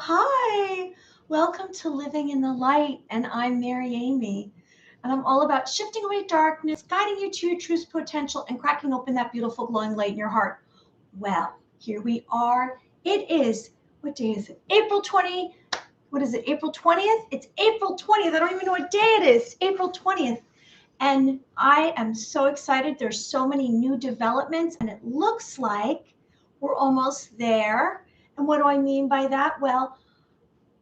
Hi. Welcome to Living in the Light, and I'm Mary Amy. And I'm all about shifting away darkness, guiding you to your truest potential, and cracking open that beautiful glowing light in your heart. Well, here we are. It is, what day is it? April 20, what is it, April 20th? It's April 20th. I don't even know what day it is. April 20th. And I am so excited. There's so many new developments, and it looks like we're almost there. And what do I mean by that? Well,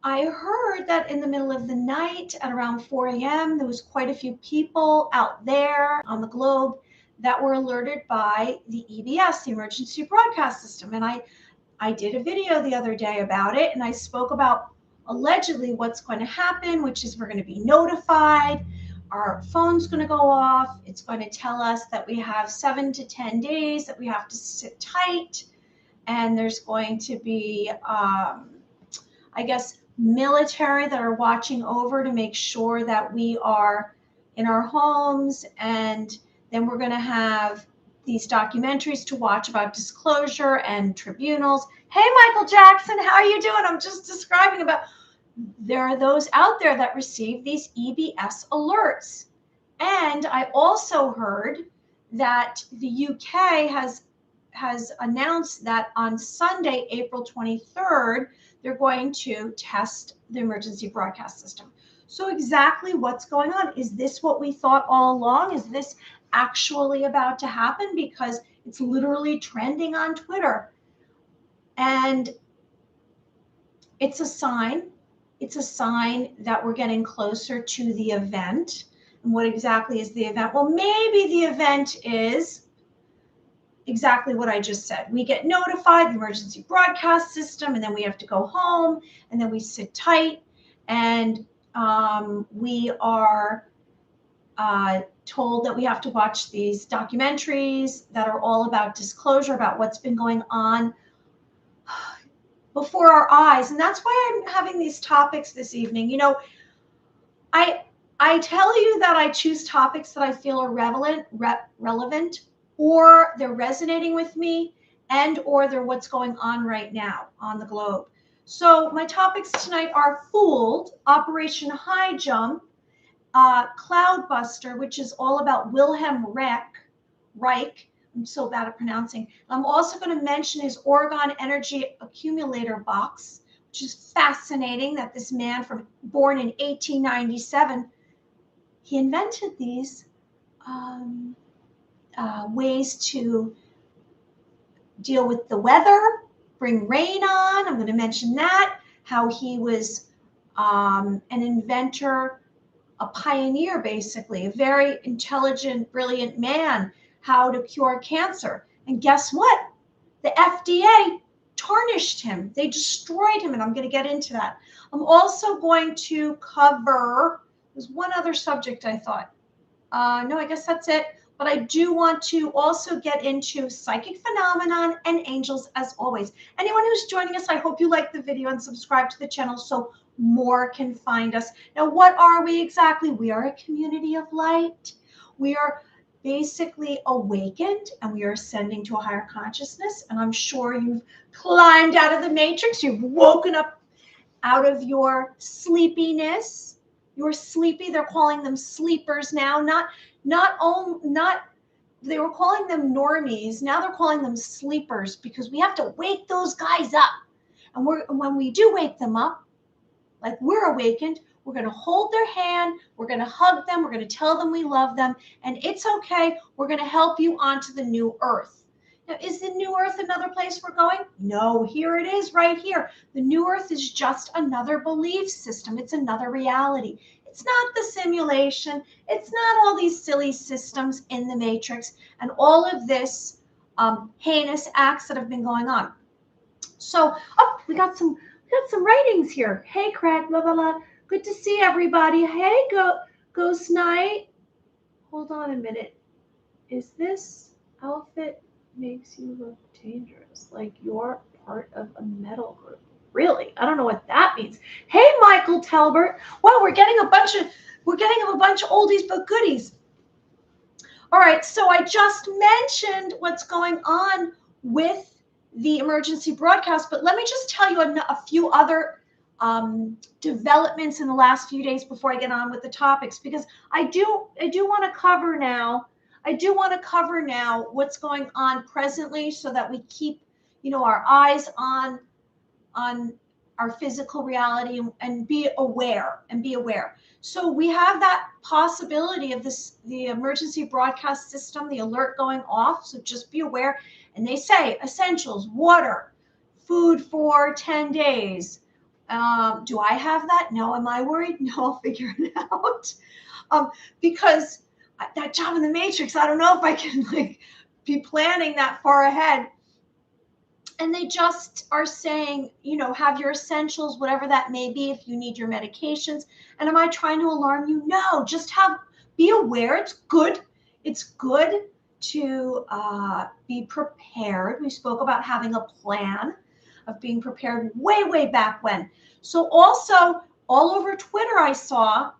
I heard that in the middle of the night at around 4 a.m., there was quite a few people out there on the globe that were alerted by the EBS, the Emergency Broadcast System. And I did a video the other day about it, and I spoke about allegedly what's going to happen, which is we're going to be notified. Our phone's going to go off. It's going to tell us that we have 7 to 10 days, that we have to sit tight. And there's going to be, I guess, military that are watching over to make sure that we are in our homes. And then we're going to have these documentaries to watch about disclosure and tribunals. Hey, Michael Jackson, how are you doing? I'm just describing about, there are those out there that receive these EBS alerts. And I also heard that the UK has announced that on Sunday, April 23rd, they're going to test the emergency broadcast system. So exactly what's going on? Is this what we thought all along? Is this actually about to happen? Because it's literally trending on Twitter. And it's a sign. It's a sign that we're getting closer to the event. And what exactly is the event? Well, maybe the event is exactly what I just said. We get notified, the emergency broadcast system, and then we have to go home, and then we sit tight, and we are told that we have to watch these documentaries that are all about disclosure, about what's been going on before our eyes. And that's why I'm having these topics this evening. You know, I tell you that I choose topics that I feel are relevant, or they're resonating with me, and or they're what's going on right now on the globe. So my topics tonight are Fooled, Operation Highjump, Cloudbuster, which is all about Wilhelm Reich. I'm so bad at pronouncing. I'm also going to mention his Oregon Energy Accumulator box, which is fascinating that this man born in 1897, he invented these ways to deal with the weather, bring rain on. I'm going to mention that, how he was an inventor, a pioneer, basically, a very intelligent, brilliant man, how to cure cancer. And guess what? The FDA tarnished him. They destroyed him, and I'm going to get into that. I'm also going to cover, there's one other subject I thought. No, I guess that's it. But I do want to also get into psychic phenomenon and angels, as always. Anyone who's joining us, I hope you like the video and subscribe to the channel so more can find us. Now, what are we exactly? We are a community of light. We are basically awakened, and we are ascending to a higher consciousness. And I'm sure you've climbed out of the matrix. You've woken up out of your sleepiness. You're sleepy. They're calling them sleepers now. They were calling them normies. Now they're calling them sleepers, because we have to wake those guys up. And when we do wake them up, like we're awakened, we're going to hold their hand. We're going to hug them. We're going to tell them we love them. And it's okay. We're going to help you onto the new earth. Now, is the new earth another place we're going? No, here it is right here. The new earth is just another belief system. It's another reality. It's not the simulation. It's not all these silly systems in the matrix and all of this heinous acts that have been going on. So, we got some writings here. Hey, Craig, blah, blah, blah. Good to see everybody. Hey, Ghost Knight. Hold on a minute. Is this outfit makes you look dangerous, like you're part of a metal group? Really? I don't know what that means. Hey, Michael Talbert. Well, we're getting a bunch of oldies but goodies. All right, so I just mentioned what's going on with the emergency broadcast, but let me just tell you a few other developments in the last few days before I get on with the topics, because I do want to cover now. I do want to cover now what's going on presently, so that we keep, our eyes on our physical reality, and be aware. So we have that possibility of the emergency broadcast system, the alert going off. So just be aware. And they say essentials, water, food for 10 days. Do I have that? No. Am I worried? No, I'll figure it out. Because that job in the Matrix, I don't know if I can be planning that far ahead. And they just are saying, have your essentials, whatever that may be, if you need your medications. And am I trying to alarm you? No, just be aware. It's good. It's good to be prepared. We spoke about having a plan, of being prepared way, way back when. So also, all over Twitter, I saw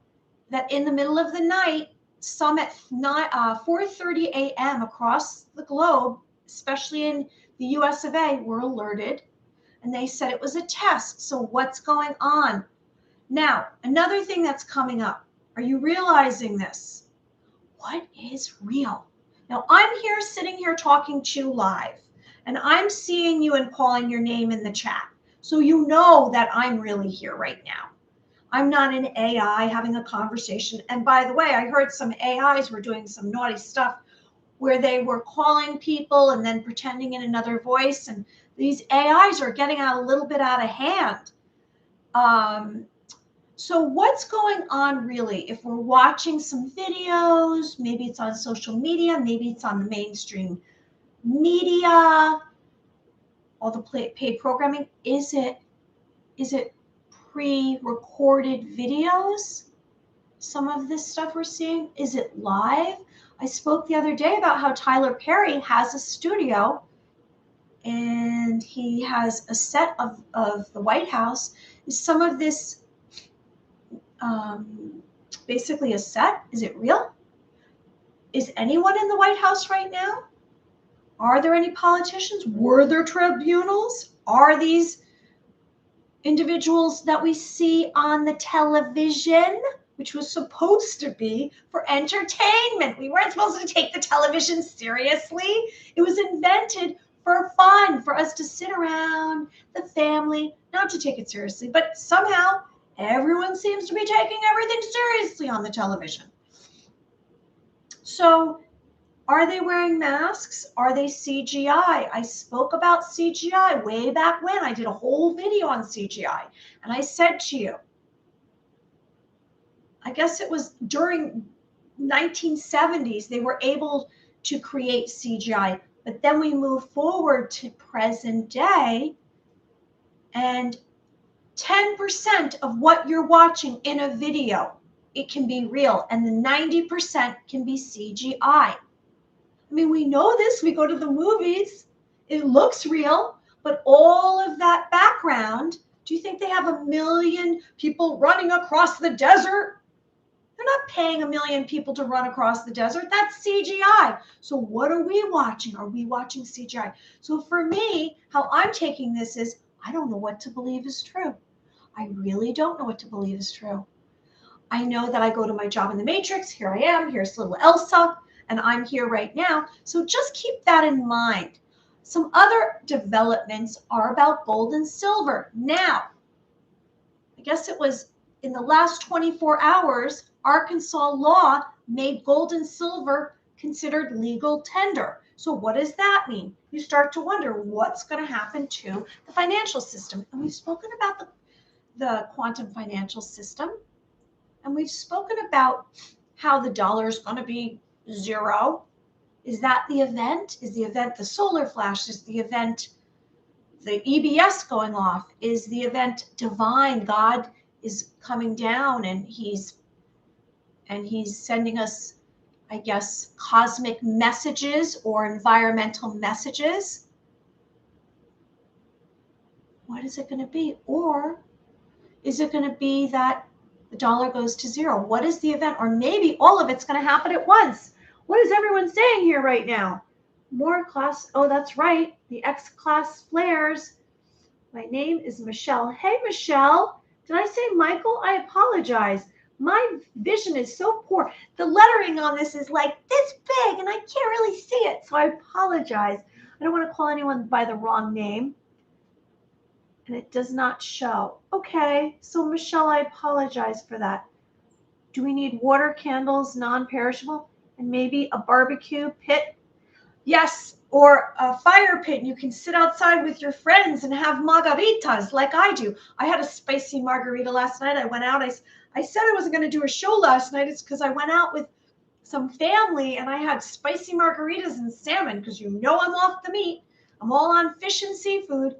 that in the middle of the night, some at 4:30 a.m. across the globe, especially in the US of A, were alerted, and they said it was a test. So what's going on? Now, another thing that's coming up. Are you realizing this? What is real? Now, I'm here sitting here talking to you live, and I'm seeing you and calling your name in the chat. So you know that I'm really here right now. I'm not an AI having a conversation. And by the way, I heard some AIs were doing some naughty stuff where they were calling people and then pretending in another voice. And these AIs are getting a little bit out of hand. So what's going on really? If we're watching some videos, maybe it's on social media, maybe it's on the mainstream media, all the paid programming, is it pre-recorded videos? Some of this stuff we're seeing, is it live? I spoke the other day about how Tyler Perry has a studio, and he has a set of the White House. Is some of this basically a set? Is it real? Is anyone in the White House right now? Are there any politicians? Were there tribunals? Are these individuals that we see on the television, which was supposed to be for entertainment? We weren't supposed to take the television seriously. It was invented for fun, for us to sit around, the family, not to take it seriously. But somehow everyone seems to be taking everything seriously on the television. So are they wearing masks? Are they CGI? I spoke about CGI way back when. I did a whole video on CGI. And I said to you, I guess it was during 1970s, they were able to create CGI. But then we move forward to present day, and 10% of what you're watching in a video, it can be real, and the 90% can be CGI. I mean, we know this. We go to the movies. It looks real, but all of that background, do you think they have 1 million people running across the desert? They're not paying 1 million people to run across the desert. That's CGI. So what are we watching? Are we watching CGI? So for me, how I'm taking this is, I don't know what to believe is true. I really don't know what to believe is true. I know that I go to my job in the Matrix. Here I am. Here's little Elsa. And I'm here right now. So just keep that in mind. Some other developments are about gold and silver. Now, I guess it was in the last 24 hours, Arkansas law made gold and silver considered legal tender. So what does that mean? You start to wonder what's going to happen to the financial system. And we've spoken about the quantum financial system. And we've spoken about how the dollar is going to be zero. Is that the event? Is the event the solar flash? Is the event the EBS going off? Is the event divine? God is coming down and he's sending us, I guess, cosmic messages or environmental messages. What is it going to be? Or is it going to be that the dollar goes to zero? What is the event? Or maybe all of it's going to happen at once. What is everyone saying here right now? More class. Oh, that's right. The X-class flares. My name is Michelle. Hey, Michelle. Did I say Michael? I apologize. My vision is so poor. The lettering on this is like this big and I can't really see it. So I apologize. I don't want to call anyone by the wrong name. And it does not show. Okay, so Michelle, I apologize for that. Do we need water, candles, non-perishable, and maybe a barbecue pit? Yes, or a fire pit. And you can sit outside with your friends and have margaritas like I do. I had a spicy margarita last night. I went out. I said I wasn't going to do a show last night. It's because I went out with some family and I had spicy margaritas and salmon because you know I'm off the meat. I'm all on fish and seafood.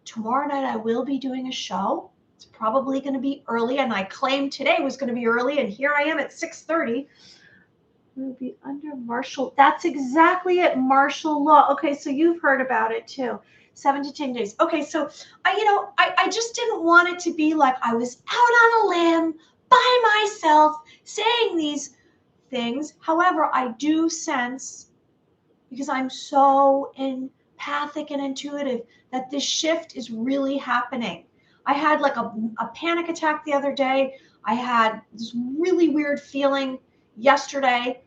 Tomorrow night I will be doing a show. It's probably going to be early, and I claimed today was going to be early, and here I am at 6:30. Will be under martial. That's exactly it. Martial law. Okay, so you've heard about it too. 7 to 10 days. Okay, so I just didn't want it to be like I was out on a limb by myself saying these things. However, I do sense, because I'm so empathic and intuitive, that this shift is really happening. I had like a panic attack the other day. I had this really weird feeling yesterday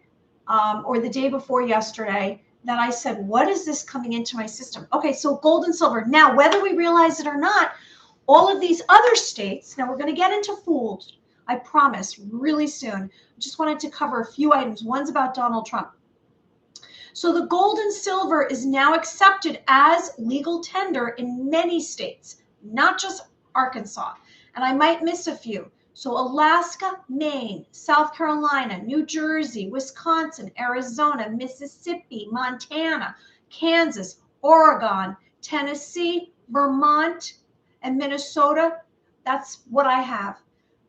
or the day before yesterday that I said, what is this coming into my system? Okay, so gold and silver. Now, whether we realize it or not, all of these other states, now we're going to get into fooled, I promise, really soon. I just wanted to cover a few items. One's about Donald Trump. So the gold and silver is now accepted as legal tender in many states, not just Arkansas. And I might miss a few. So Alaska, Maine, South Carolina, New Jersey, Wisconsin, Arizona, Mississippi, Montana, Kansas, Oregon, Tennessee, Vermont, and Minnesota. That's what I have.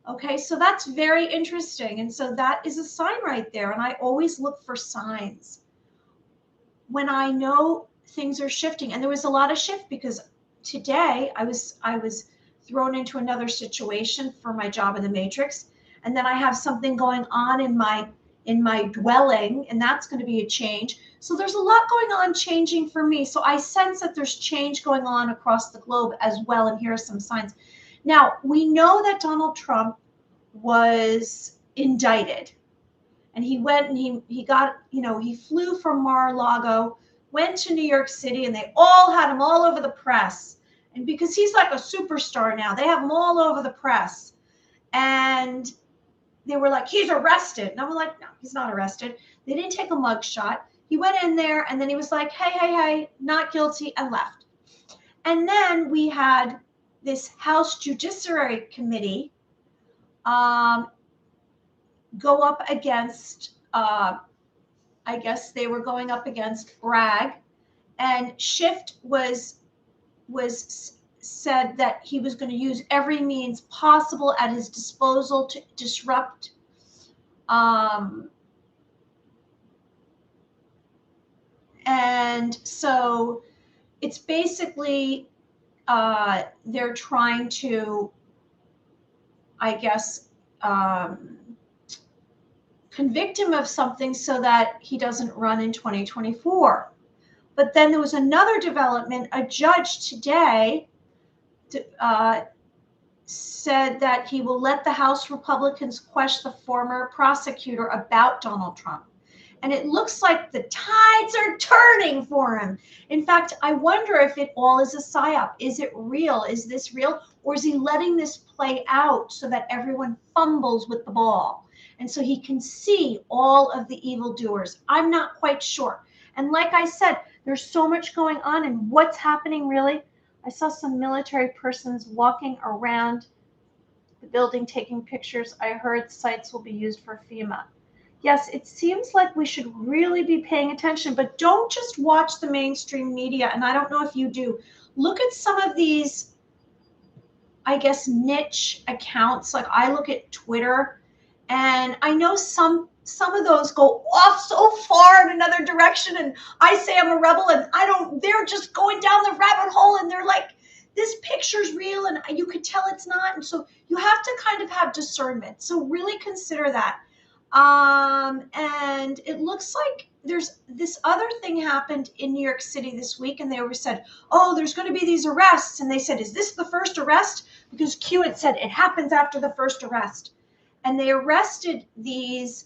Okay, so that's very interesting. And so that is a sign right there. And I always look for signs when I know things are shifting. And there was a lot of shift because today I was thrown into another situation for my job in the Matrix. And then I have something going on in my dwelling, and that's going to be a change. So there's a lot going on changing for me. So I sense that there's change going on across the globe as well. And here are some signs. Now, we know that Donald Trump was indicted. And he went and he got, he flew from Mar-a-Lago, went to New York City, and they all had him all over the press. And because he's like a superstar now, they have him all over the press. And they were like, he's arrested. And I'm like, no, he's not arrested. They didn't take a mug shot. He went in there and then he was like, hey, not guilty, and left. And then we had this House Judiciary Committee go up against, I guess they were going up against Bragg, and Schiff was said that he was going to use every means possible at his disposal to disrupt and so it's basically they're trying to, I guess, convict him of something so that he doesn't run in 2024. But then there was another development. A judge today said that he will let the House Republicans question the former prosecutor about Donald Trump. And it looks like the tides are turning for him. In fact, I wonder if it all is a psyop. Is it real? Is this real? Or is he letting this play out so that everyone fumbles with the ball? And so he can see all of the evildoers. I'm not quite sure. And like I said, there's so much going on, and what's happening really. I saw some military persons walking around the building taking pictures. I heard sites will be used for FEMA. Yes, it seems like we should really be paying attention, but don't just watch the mainstream media. And I don't know if you do. Look at some of these, I guess, niche accounts. Like I look at Twitter, and I know some of those go off so far in another direction, and I say I'm a rebel, and they're just going down the rabbit hole, and they're like, this picture's real, and you could tell it's not. And so you have to kind of have discernment. So really consider that. And it looks like there's this other thing happened in New York City this week, and they were said, oh, there's going to be these arrests. And they said, is this the first arrest? Because Q had said it happens after the first arrest. And they arrested these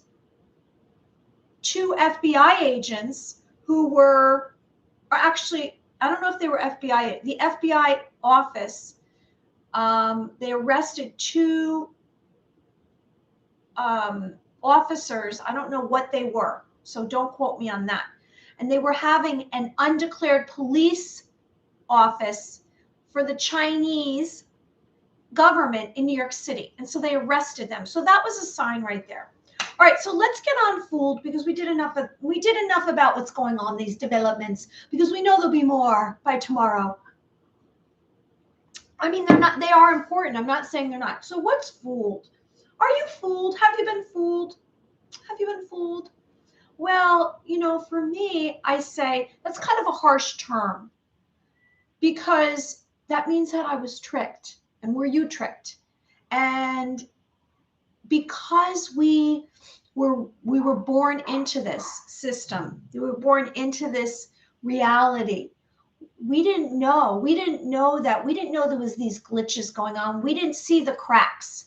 2 FBI agents who were, or actually, I don't know if they were FBI, the FBI office. They arrested 2 officers. I don't know what they were, so don't quote me on that. And they were having an undeclared police office for the Chinese government in New York City. And so they arrested them. So that was a sign right there. All right, so let's get on Fooled, because we did enough about what's going on, these developments, because we know there'll be more by tomorrow. I mean, they are important. I'm not saying they're not. So what's Fooled? Are you fooled? Have you been fooled? Have you been fooled? Well, for me, I say that's kind of a harsh term, because that means that I was tricked. And were you tricked? And because we were born into this system, we were born into this reality. We didn't know there was these glitches going on. We didn't see the cracks,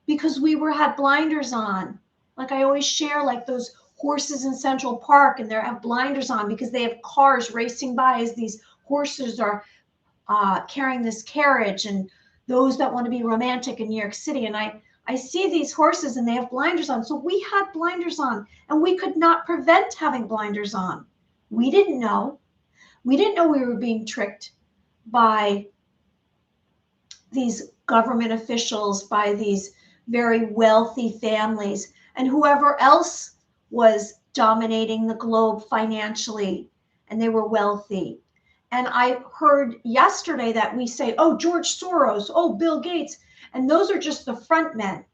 because we had blinders on. Like I always share, like those horses in Central Park, and they have blinders on because they have cars racing by as these horses are carrying this carriage, and those that want to be romantic in New York City. And I see these horses and they have blinders on. So we had blinders on, and we could not prevent having blinders on. We didn't know. We didn't know we were being tricked by these government officials, by these very wealthy families, and whoever else was dominating the globe financially, and they were wealthy. And I heard yesterday that we say, oh, George Soros, oh, Bill Gates, and those are just the front men.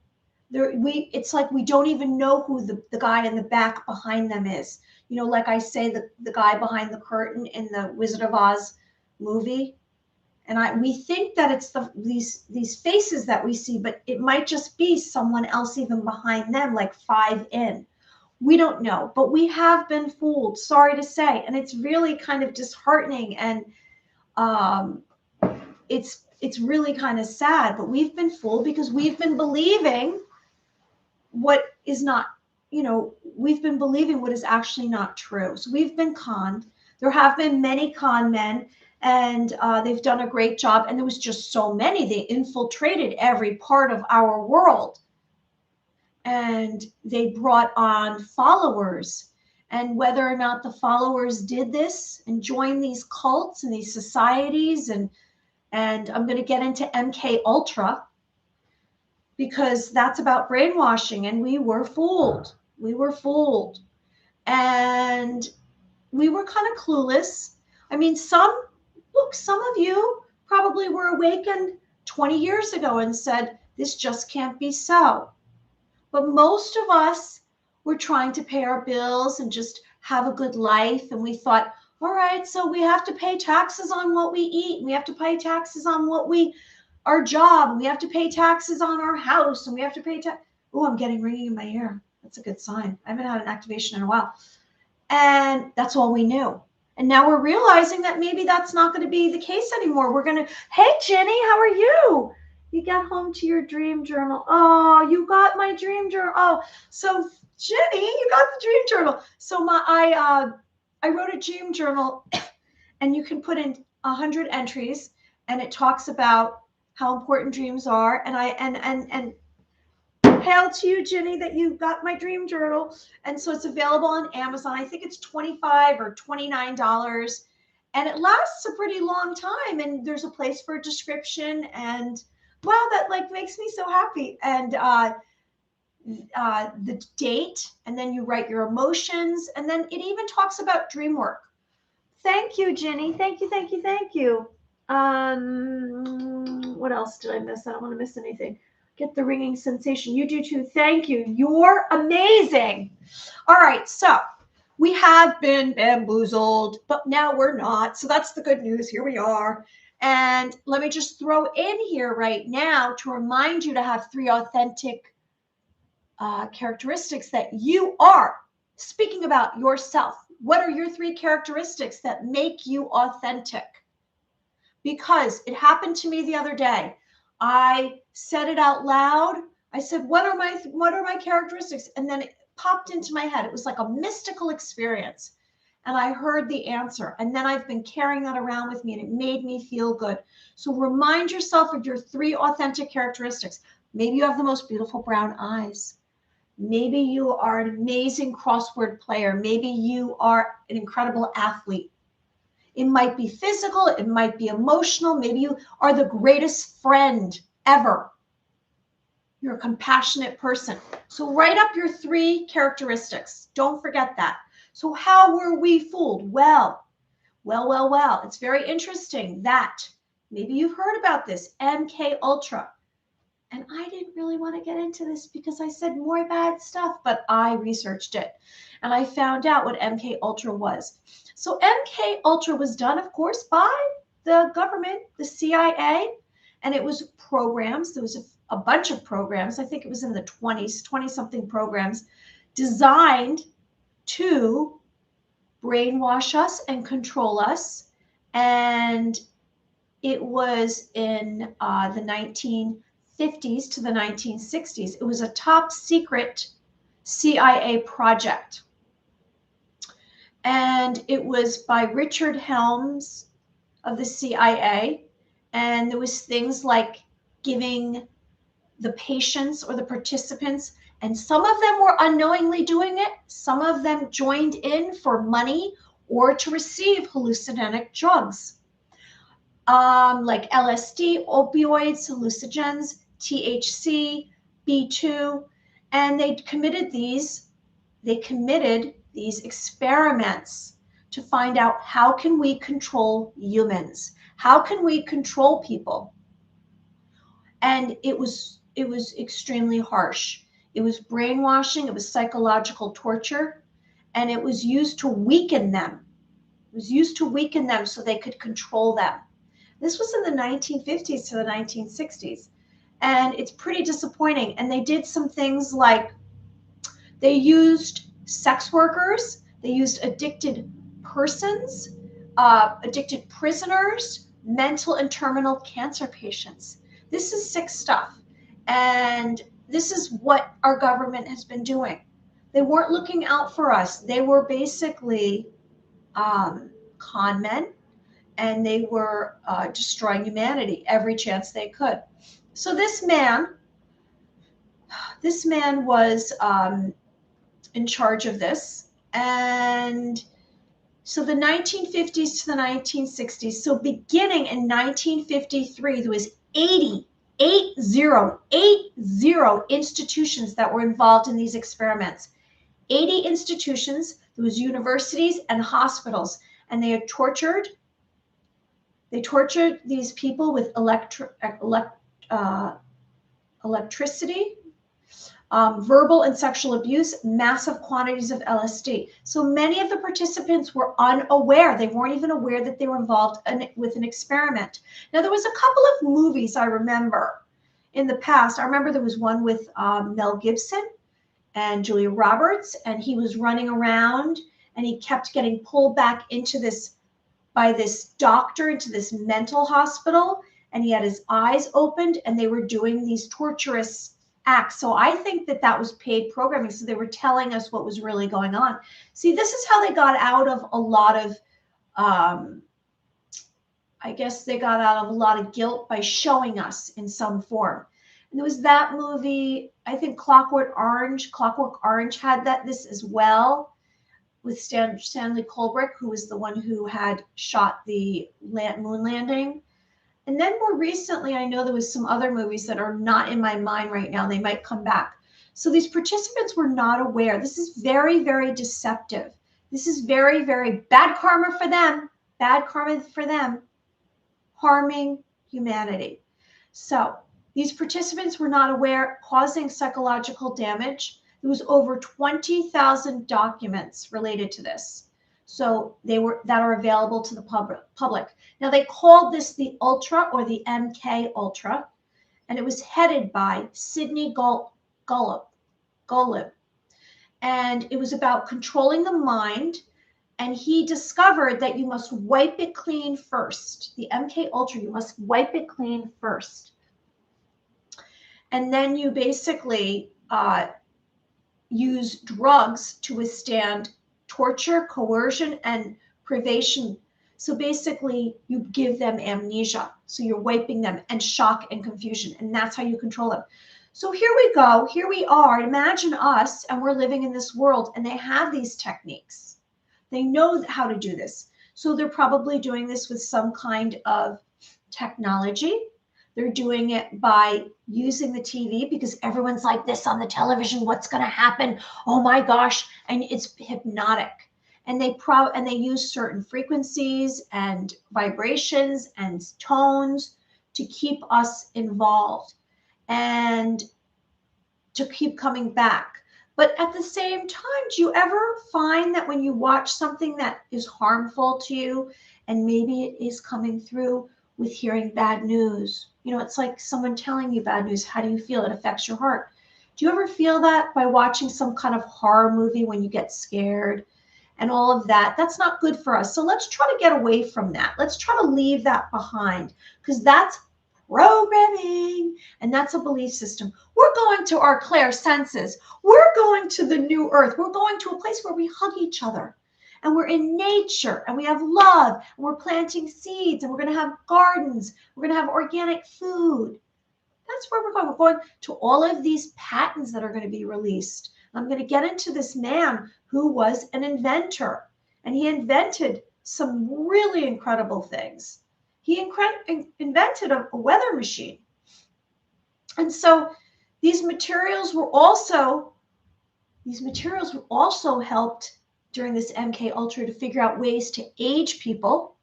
It's like we don't even know who the guy in the back behind them is. Like I say, the guy behind the curtain in the Wizard of Oz movie. And we think that it's these faces that we see, but it might just be someone else even behind them, like 5 in. We don't know, but we have been fooled, sorry to say. And it's really kind of disheartening, and it's really kind of sad, but we've been fooled because we've been believing what is not, we've been believing what is actually not true. So we've been conned. There have been many con men, and they've done a great job. And there was just so many. They infiltrated every part of our world. And they brought on followers. And whether or not the followers did this and joined these cults and these societies, and I'm going to get into MKUltra, because that's about brainwashing, and we were fooled. We were fooled. And we were kind of clueless. I mean, some of you probably were awakened 20 years ago and said, this just can't be so. But most of us were trying to pay our bills and just have a good life. And we thought, all right, so we have to pay taxes on what we eat. We have to pay taxes on our job. And we have to pay taxes on our house. And we have to pay Oh, I'm getting ringing in my ear. That's a good sign. I haven't had an activation in a while. And that's all we knew. And now we're realizing that maybe that's not going to be the case anymore. Hey, Jenny, how are you? You got home to your dream journal. Oh, you got my dream journal. Oh, so Jenny, you got the dream journal. So I wrote a dream journal, and you can put in 100 entries, and it talks about how important dreams are. And hail to you, Jenny, that you got my dream journal. And so it's available on Amazon. I think it's $25 or $29, and it lasts a pretty long time. And there's a place for a description, and wow, that makes me so happy. And the date, and then you write your emotions, and then it even talks about dream work. Thank you, Jenny. Thank you, thank you, thank you. What else did I miss? I don't want to miss anything. Get the ringing sensation. You do too. Thank you. You're amazing. All right, so we have been bamboozled, but now we're not. So that's the good news. Here we are. And let me just throw in here right now to remind you to have 3 authentic characteristics that you are. Speaking about yourself, what are your 3 characteristics that make you authentic? Because it happened to me the other day. I said it out loud. I said, what are my characteristics? And then it popped into my head. It was like a mystical experience. And I heard the answer. And then I've been carrying that around with me, and it made me feel good. So remind yourself of your 3 authentic characteristics. Maybe you have the most beautiful brown eyes. Maybe you are an amazing crossword player. Maybe you are an incredible athlete. It might be physical. It might be emotional. Maybe you are the greatest friend ever. You're a compassionate person. So write up your 3 characteristics. Don't forget that. So how were we fooled? Well. It's very interesting that maybe you've heard about this MKUltra. And I didn't really want to get into this because I said more bad stuff, but I researched it and I found out what MKUltra was. So MKUltra was done, of course, by the government, the CIA, and it was programs. There was a bunch of programs. I think it was in the 20s, 20-something programs designed to brainwash us and control us. And it was in the 1950s to the 1960s. It was a top secret CIA project. And it was by Richard Helms of the CIA. And there was things like giving the patients or the participants, and some of them were unknowingly doing it. Some of them joined in for money or to receive hallucinogenic drugs. Like LSD, opioids, hallucinogens, THC, B2, and they committed these experiments to find out, how can we control humans? How can we control people? And it was extremely harsh. It was brainwashing, it was psychological torture, and it was used to weaken them. It was used to weaken them so they could control them. This was in the 1950s to the 1960s, and it's pretty disappointing. And they did some things like they used sex workers, they used addicted persons, addicted prisoners, mental and terminal cancer patients. This is sick stuff. And this is what our government has been doing. They weren't looking out for us. They were basically con men, and they were destroying humanity every chance they could. So this man was in charge of this. And so the 1950s to the 1960s, so beginning in 1953, there was 80 institutions that were involved in these experiments. 80 institutions. There was universities and hospitals, and they had tortured these people with electricity, verbal and sexual abuse, massive quantities of LSD. So many of the participants were unaware. They weren't even aware that they were involved with an experiment. Now, there was a couple of movies I remember in the past. I remember there was one with Mel Gibson and Julia Roberts, and he was running around, and he kept getting pulled back into this by this doctor into this mental hospital, and he had his eyes opened, and they were doing these torturous acts. So I think that was paid programming. So they were telling us what was really going on. See, this is how they got out of a lot of, I guess they got out of a lot of guilt by showing us in some form. And there was that movie, I think Clockwork Orange. Clockwork Orange had this as well, with Stanley Kubrick, who was the one who had shot the moon landing. And then more recently, I know there was some other movies that are not in my mind right now. They might come back. So these participants were not aware. This is very, very deceptive. This is very, very bad karma for them. Bad karma for them, harming humanity. So these participants were not aware, causing psychological damage. There was over 20,000 documents related to this. So that are available to the public. Now, they called this the Ultra, or the MKUltra, and it was headed by Sidney Gullop. Golub. And it was about controlling the mind. And he discovered that you must wipe it clean first. The MKUltra, you must wipe it clean first. And then you basically use drugs to withstand torture, coercion, and privation. So basically, you give them amnesia. So you're wiping them, and shock and confusion. And that's how you control them. So here we go. Here we are. Imagine us, and we're living in this world, and they have these techniques. They know how to do this. So they're probably doing this with some kind of technology. They're doing it by using the TV because everyone's like this on the television. What's going to happen? Oh my gosh. And it's hypnotic. And they use certain frequencies and vibrations and tones to keep us involved and to keep coming back. But at the same time, do you ever find that when you watch something that is harmful to you, and maybe it is coming through with hearing bad news? You know, it's like someone telling you bad news. How do you feel? It affects your heart. Do you ever feel that by watching some kind of horror movie when you get scared and all of that? That's not good for us. So let's try to get away from that. Let's try to leave that behind, because that's programming, and that's a belief system. We're going to our clair senses. We're going to the new earth. We're going to a place where we hug each other, and we're in nature, and we have love, and we're planting seeds, and we're going to have gardens. We're going to have organic food. That's where we're going. We're going to all of these patents that are going to be released. I'm going to get into this man who was an inventor, and he invented some really incredible things. He invented a weather machine. And so these materials were also helped during this MKUltra to figure out ways to age people.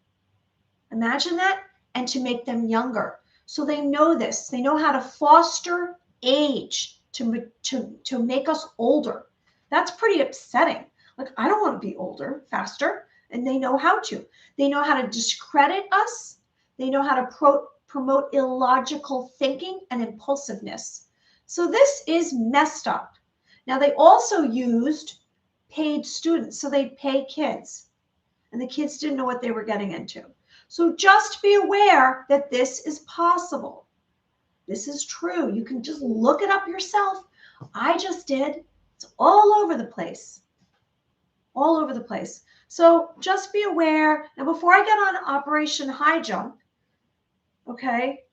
Imagine that. And to make them younger. So they know this. They know how to foster age to make us older. That's pretty upsetting. Like, I don't want to be older faster. And they know how to. They know how to discredit us. They know how to promote illogical thinking and impulsiveness. So this is messed up. Now, they also used paid students. So they pay kids. And the kids didn't know what they were getting into. So just be aware that this is possible. This is true. You can just look it up yourself. I just did. It's all over the place. All over the place. So just be aware. Now, before I get on Operation Highjump, okay,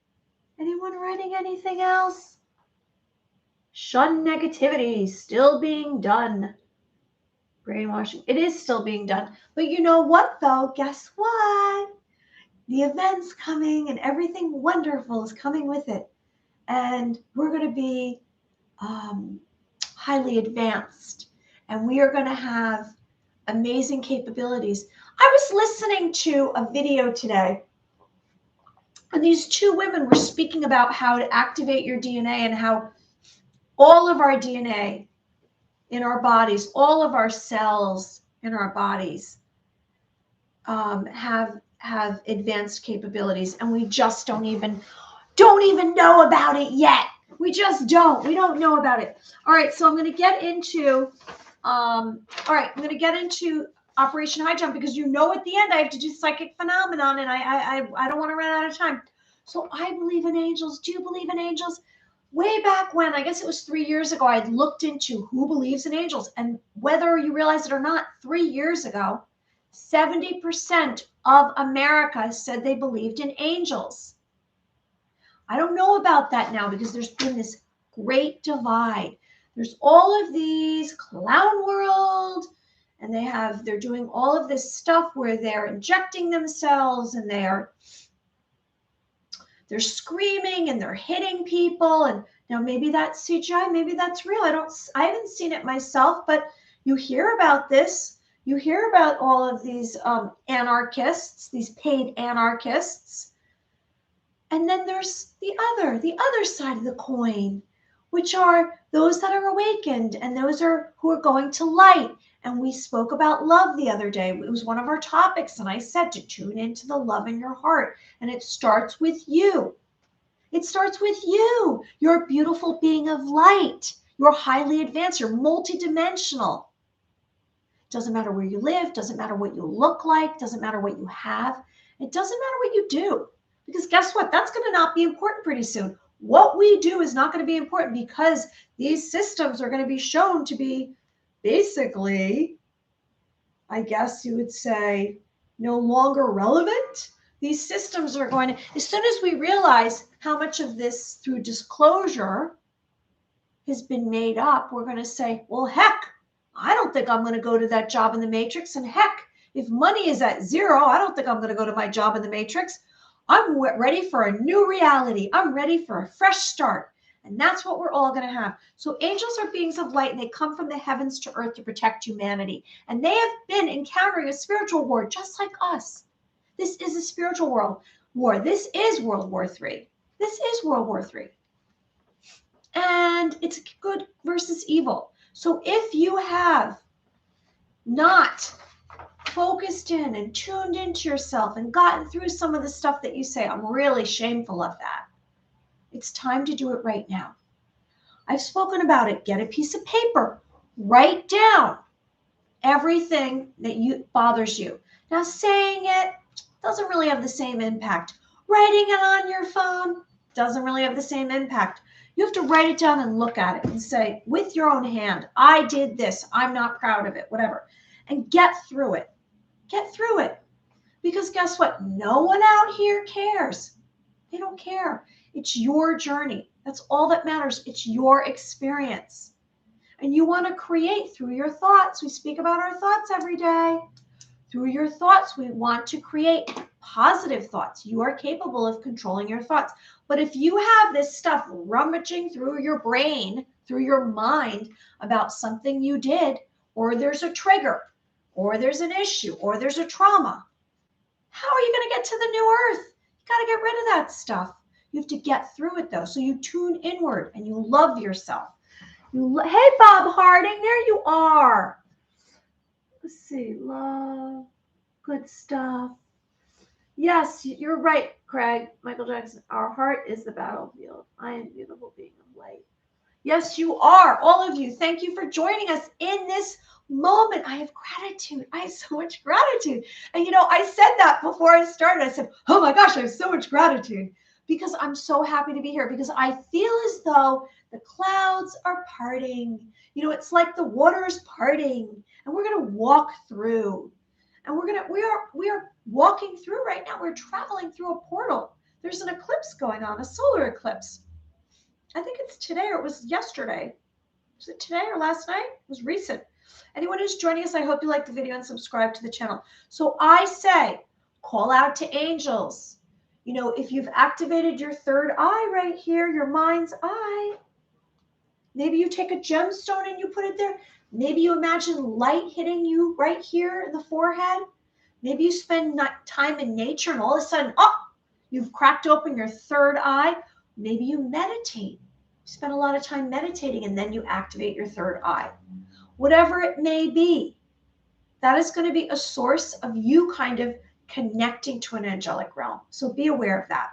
anyone writing anything else? Shun negativity, still being done. Brainwashing, it is still being done. But you know what, though? Guess what? The event's coming, and everything wonderful is coming with it. And we're going to be highly advanced, and we are going to have amazing capabilities. I was listening to a video today, and these two women were speaking about how to activate your DNA and how all of our DNA in our bodies, all of our cells in our bodies have advanced capabilities, and we just don't even know about it yet. We just don't. We don't know about it. All right, so I'm going to get into Operation Highjump, because you know at the end I have to do psychic phenomenon, and I don't want to run out of time. So I believe in angels. Do you believe in angels? Way back when, I guess it was 3 years ago, I looked into who believes in angels, and whether you realize it or not, 3 years ago, 70% of America said they believed in angels. I don't know about that now, because there's been this great divide. There's all of these clown world, and they're doing all of this stuff where they're injecting themselves, and they're screaming, and they're hitting people. And now maybe that's CGI, maybe that's real. I haven't seen it myself, but you hear about this. You hear about all of these anarchists, these paid anarchists. And then there's the other side of the coin, which are those that are awakened, and those who are going to light. And we spoke about love the other day. It was one of our topics, and I said to tune into the love in your heart. And it starts with you. It starts with you. You're a beautiful being of light. You're highly advanced. You're multidimensional. Doesn't matter where you live. Doesn't matter what you look like. Doesn't matter what you have. It doesn't matter what you do. Because guess what? That's going to not be important pretty soon. What we do is not going to be important because these systems are going to be shown to be basically, I guess you would say, no longer relevant. These systems are going to, as soon as we realize how much of this through disclosure has been made up, we're going to say, well, heck, I don't think I'm going to go to that job in the Matrix. And heck, if money is at zero, I don't think I'm going to go to my job in the Matrix. I'm ready for a new reality. I'm ready for a fresh start. And that's what we're all going to have. So angels are beings of light, and they come from the heavens to earth to protect humanity. And they have been encountering a spiritual war just like us. This is a spiritual war. This is World War III. This is World War III. And it's good versus evil. So if you have not focused in and tuned into yourself and gotten through some of the stuff that you say, I'm really shameful of that. It's time to do it right now. I've spoken about it. Get a piece of paper. Write down everything that bothers you. Now, saying it doesn't really have the same impact. Writing it on your phone doesn't really have the same impact. You have to write it down and look at it and say, with your own hand, I did this. I'm not proud of it, whatever. And get through it. Get through it. Because guess what? No one out here cares. They don't care. It's your journey. That's all that matters. It's your experience. And you want to create through your thoughts. We speak about our thoughts every day. Through your thoughts, we want to create positive thoughts. You are capable of controlling your thoughts. But if you have this stuff rummaging through your brain, through your mind about something you did, or there's a trigger, or there's an issue, or there's a trauma, how are you going to get to the new earth? You got to get rid of that stuff. You have to get through it, though. So you tune inward and you love yourself. Hey, Bob Harding, there you are. Let's see. Love. Good stuff. Yes, you're right, Craig. Michael Jackson. Our heart is the battlefield. I am beautiful being of light. Yes, you are. All of you. Thank you for joining us in this moment. I have gratitude. I have so much gratitude. And I said that before I started. I said, oh my gosh, I have so much gratitude because I'm so happy to be here, because I feel as though the clouds are parting. It's like the water is parting, and we're going to walk through. And we are walking through right now. We're traveling through a portal. There's an eclipse going on, a solar eclipse. I think it's today, or it was yesterday. Was it today or last night? It was recent. Anyone who's joining us, I hope you like the video and subscribe to the channel. So I say, call out to angels. If you've activated your third eye right here, your mind's eye, maybe you take a gemstone and you put it there. Maybe you imagine light hitting you right here in the forehead. Maybe you spend time in nature and all of a sudden, you've cracked open your third eye. Maybe you meditate. You spend a lot of time meditating and then you activate your third eye. Whatever it may be, that is going to be a source of you kind of connecting to an angelic realm. So be aware of that.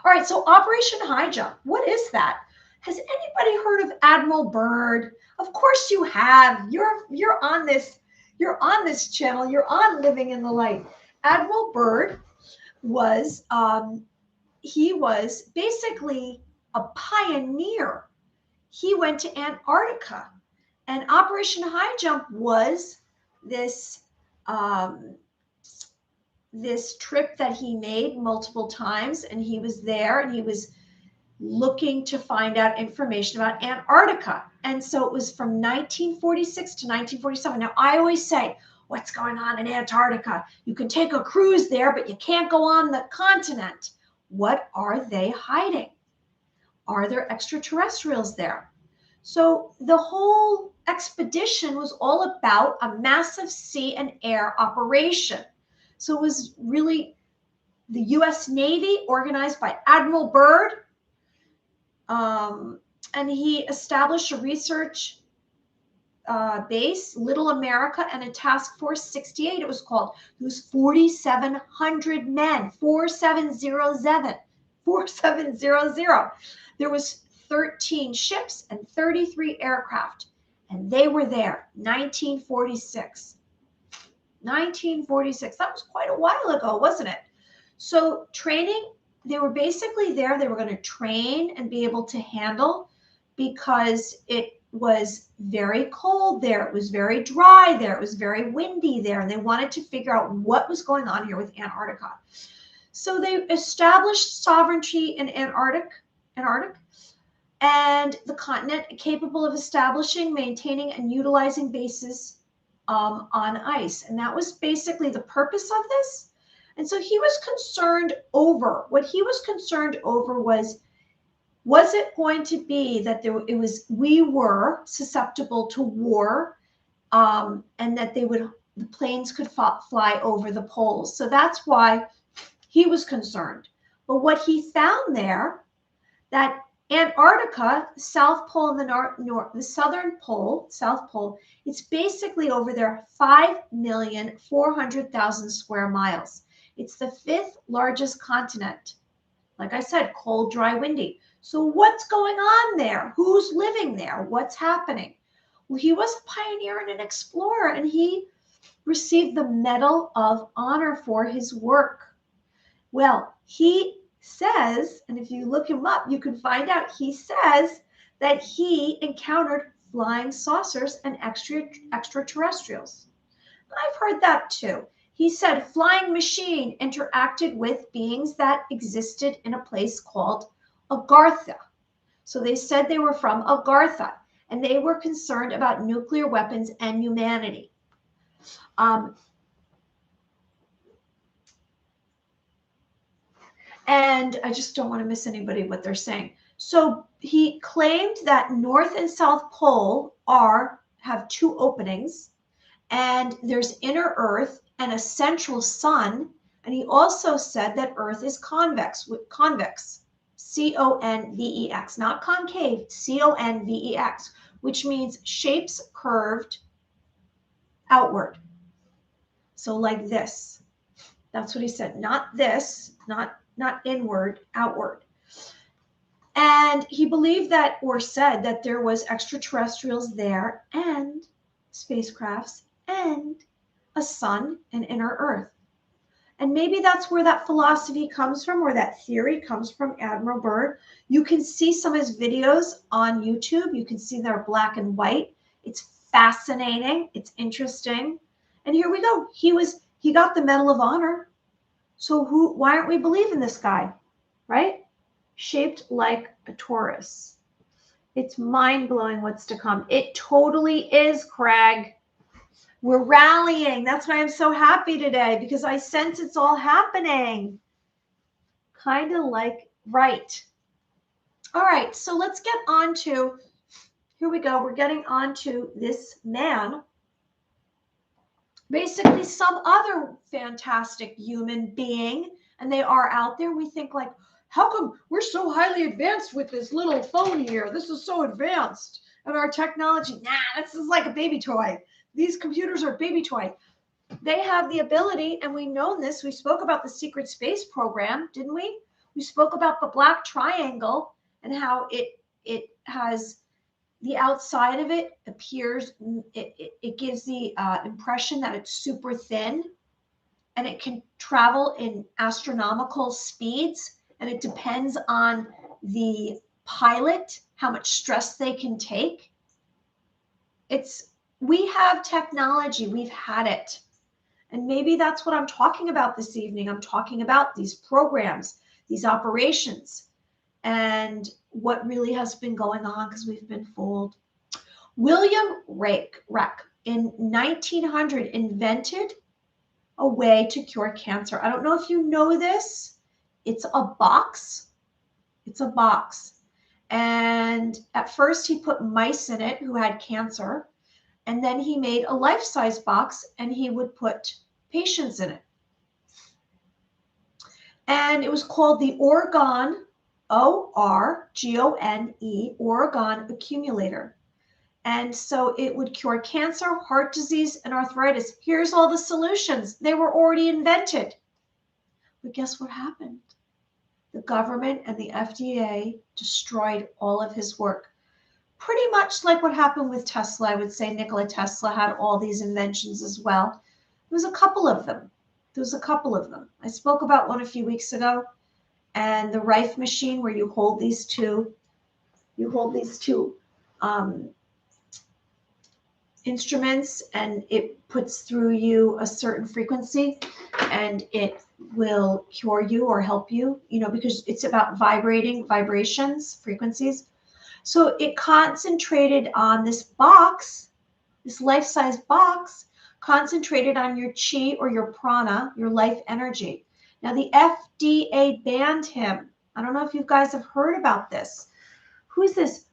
All right, so Operation Highjump. What is that? Has anybody heard of Admiral Byrd? Of course you have. You're on this. You're on this channel. You're on Living in the Light. Admiral Byrd was he was basically a pioneer. He went to Antarctica, and Operation Highjump was this this trip that he made multiple times, and he was there and he was looking to find out information about Antarctica. And so it was from 1946 to 1947. Now, I always say, what's going on in Antarctica? You can take a cruise there, but you can't go on the continent. What are they hiding? Are there extraterrestrials there? So the whole expedition was all about a massive sea and air operation. So it was really the U.S. Navy, organized by Admiral Byrd. And he established a research base, Little America, and a Task Force 68, it was called. It was 4,700 men, 4700. There was 13 ships and 33 aircraft. And they were there, 1946. 1946, that was quite a while ago, wasn't it? So training, they were basically there. They were going to train and be able to handle because it was very cold there. It was very dry there. It was very windy there. And they wanted to figure out what was going on here with Antarctica. So they established sovereignty in Antarctic, and the continent capable of establishing, maintaining, and utilizing bases on ice. And that was basically the purpose of this. And so he was concerned over, what he was concerned over was it going to be that we were susceptible to war, and that the planes could fly over the poles. So that's why he was concerned. But what he found there, that Antarctica, South Pole and the Southern Pole, South Pole, it's basically over there 5,400,000 square miles. It's the 5th largest continent. Like I said, cold, dry, windy. So what's going on there? Who's living there? What's happening? Well, he was a pioneer and an explorer, and he received the Medal of Honor for his work. Well, he says, and if you look him up, you can find out, he says that he encountered flying saucers and extraterrestrials. I've heard that too. He said flying machine interacted with beings that existed in a place called Agartha. So they said they were from Agartha, and they were concerned about nuclear weapons and humanity. And I just don't want to miss anybody what they're saying. So he claimed that North and South Pole have 2 openings, and there's inner Earth and a central sun. And he also said that Earth is convex, C-O-N-V-E-X, not concave, C-O-N-V-E-X, which means shapes curved outward. So like this. That's what he said. Not this, not inward, outward. And he believed that, or said that there was extraterrestrials there, and spacecrafts, and a sun and inner Earth. And maybe that's where that philosophy comes from, or that theory comes from, Admiral Byrd. You can see some of his videos on YouTube. You can see they're black and white. It's fascinating. It's interesting. And here we go. He got the Medal of Honor. So why aren't we believing this guy, right? Shaped like a Taurus. It's mind-blowing what's to come. It totally is, Craig. We're rallying. That's why I'm so happy today, because I sense it's all happening. Kind of like, right. All right, so let's get on to, here we go. We're getting on to this man. Basically some other fantastic human being, and they are out there. We think like, how come we're so highly advanced with this little phone here? This is so advanced. And our technology, this is like a baby toy. These computers are a baby toy. They have the ability, and we know this. We spoke about the secret space program, didn't we? We spoke about the black triangle and how it has the outside of it appears, it gives the impression that it's super thin, and it can travel in astronomical speeds, and it depends on the pilot, how much stress they can take. We have technology, we've had it. And maybe that's what I'm talking about this evening. I'm talking about these programs, these operations, and what really has been going on, because we've been fooled. William Reich in 1900 invented a way to cure cancer. I don't know if you know this. It's a box. It's a box. And at first he put mice in it who had cancer. And then he made a life-size box, and he would put patients in it. And it was called the Orgone, O-R-G-O-N-E, Orgone Accumulator. And so it would cure cancer, heart disease, and arthritis. Here's all the solutions. They were already invented. But guess what happened? the government and the FDA destroyed all of his work. Pretty much like what happened with Tesla. I would say Nikola Tesla had all these inventions as well. There was a couple of them. I spoke about one a few weeks ago, and the Rife machine, where you hold these two instruments, and it puts through you a certain frequency, and it will cure you or help you, because it's about vibrations, frequencies. So it concentrated on this box, this life-size box, concentrated on your chi or your prana, your life energy. Now the FDA banned him. I don't know if you guys have heard about this. Who's this?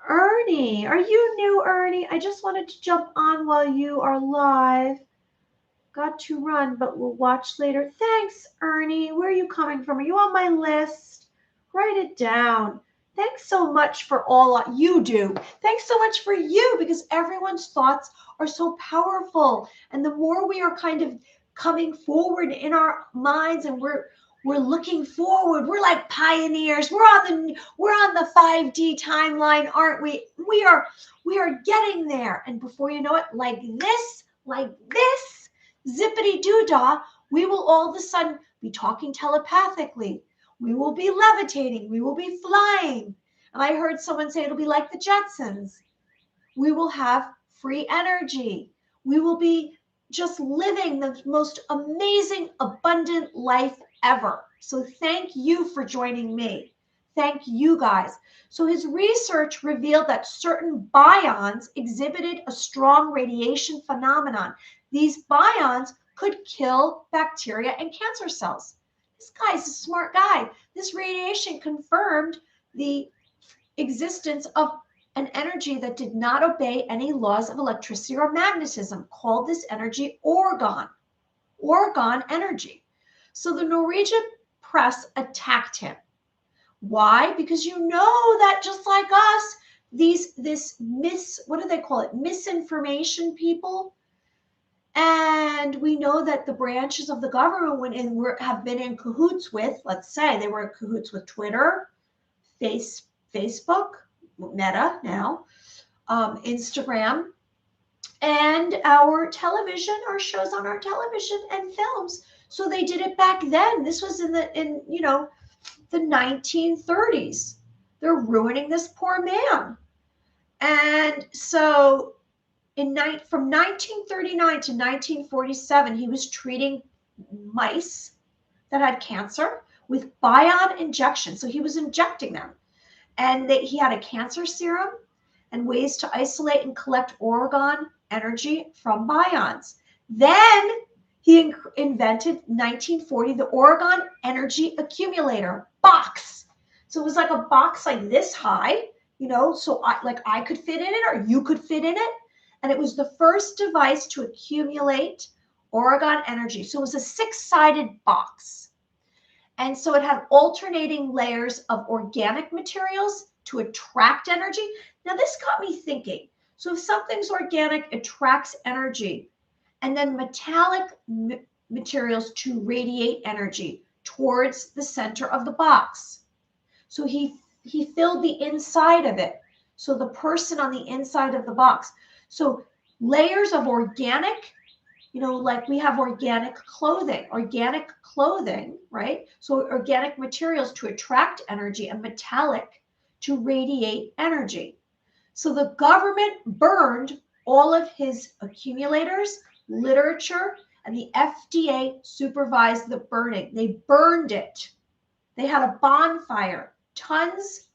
Ernie. Are you new, Ernie? I just wanted to jump on while you are live. Got to run, but we'll watch later. Thanks, Ernie. Where are you coming from? Are you on my list? Write it down. Thanks so much for all you do. Thanks so much for you, because everyone's thoughts are so powerful. And the more we are kind of coming forward in our minds, and we're looking forward, we're like pioneers. We're on the 5D timeline, aren't we? We are getting there. And before you know it, like this, zippity doo-dah, we will all of a sudden be talking telepathically. We will be levitating. We will be flying. And I heard someone say it'll be like the Jetsons. We will have free energy. We will be just living the most amazing, abundant life ever. So thank you for joining me. Thank you guys. So his research revealed that certain bions exhibited a strong radiation phenomenon. These bions could kill bacteria and cancer cells. This guy's a smart guy. This radiation confirmed the existence of an energy that did not obey any laws of electricity or magnetism. Called this energy orgone energy. So the Norwegian press attacked him. Why? Because that just like us, misinformation people. And we know that the branches of the government have been in cahoots with, let's say they were in cahoots with Twitter, Facebook, Meta now, Instagram, and our shows on our television and films. So they did it back then. This was in the 1930s. They're ruining this poor man. And so from 1939 to 1947, he was treating mice that had cancer with bion injection. So he was injecting them. And he had a cancer serum and ways to isolate and collect orgone energy from bions. Then he invented, 1940, the orgone energy accumulator box. So it was like a box like this high, so I could fit in it, or you could fit in it. And it was the first device to accumulate orgone energy. So it was a 6-sided box. And so it had alternating layers of organic materials to attract energy. Now this got me thinking. So if something's organic, attracts energy, and then metallic materials to radiate energy towards the center of the box. So he filled the inside of it. So the person on the inside of the box. So layers of organic, like we have organic clothing, right? So organic materials to attract energy and metallic to radiate energy. So the government burned all of his accumulators, literature, and the FDA supervised the burning. They burned it. They had a bonfire, tons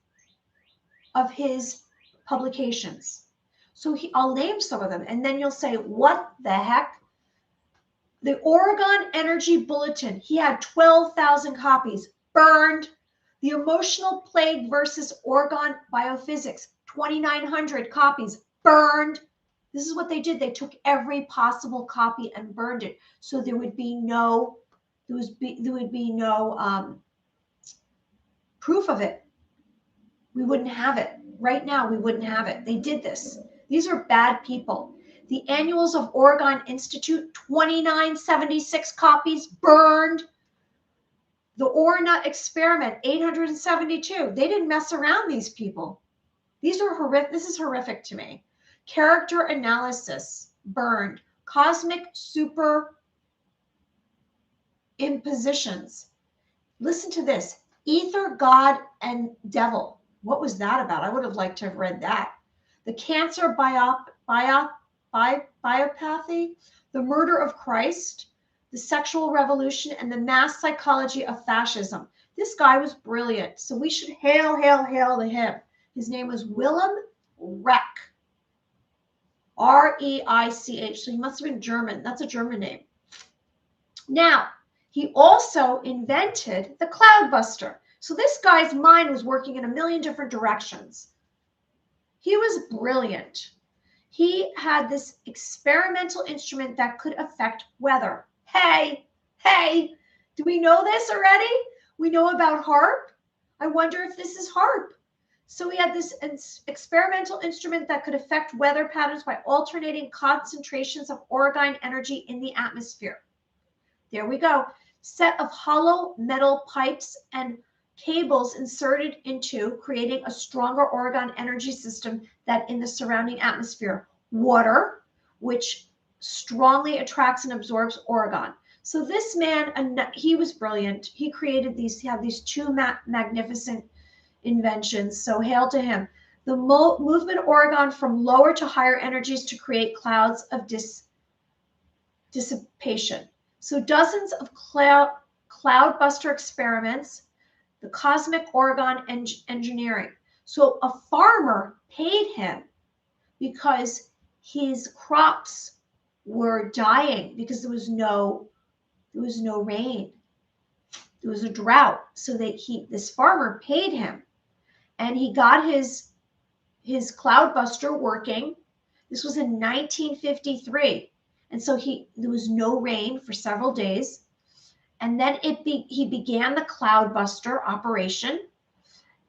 of his publications. So I'll name some of them, and then you'll say, what the heck? The Oregon Energy Bulletin, he had 12,000 copies, burned. The Emotional Plague versus Oregon Biophysics, 2,900 copies, burned. This is what they did. They took every possible copy and burned it. So there would be no proof of it. We wouldn't have it. Right now, we wouldn't have it. They did this. These are bad people. The Annuals of Oregon Institute, 2,976 copies, burned. The ore nut experiment, 872. They didn't mess around, these people. These are horrific. This is horrific to me. Character analysis, burned. Cosmic super impositions. Listen to this. Ether, God, and devil. What was that about? I would have liked to have read that. The cancer biopathy, the murder of Christ, the sexual revolution, and the mass psychology of fascism. This guy was brilliant. So we should hail, hail, hail to him. His name was Willem Reich. R-E-I-C-H. So he must have been German. That's a German name. Now, he also invented the Cloudbuster. So this guy's mind was working in a million different directions. He was brilliant. He had this experimental instrument that could affect weather. Hey, do we know this already? We know about HAARP. I wonder if this is HAARP. So we had this experimental instrument that could affect weather patterns by alternating concentrations of orgone energy in the atmosphere. There we go. Set of hollow metal pipes and cables inserted into, creating a stronger orgone energy system that in the surrounding atmosphere. Water, which strongly attracts and absorbs orgone. So this man, he was brilliant. He created these, two magnificent inventions. So hail to him. The movement orgone from lower to higher energies to create clouds of dissipation. So dozens of Cloudbuster experiments, the cosmic orgone engineering. So a farmer paid him because his crops were dying because there was no rain. There was a drought. So this farmer paid him, and he got his Cloudbuster working. This was in 1953. And so there was no rain for several days. And then he began the Cloudbuster operation.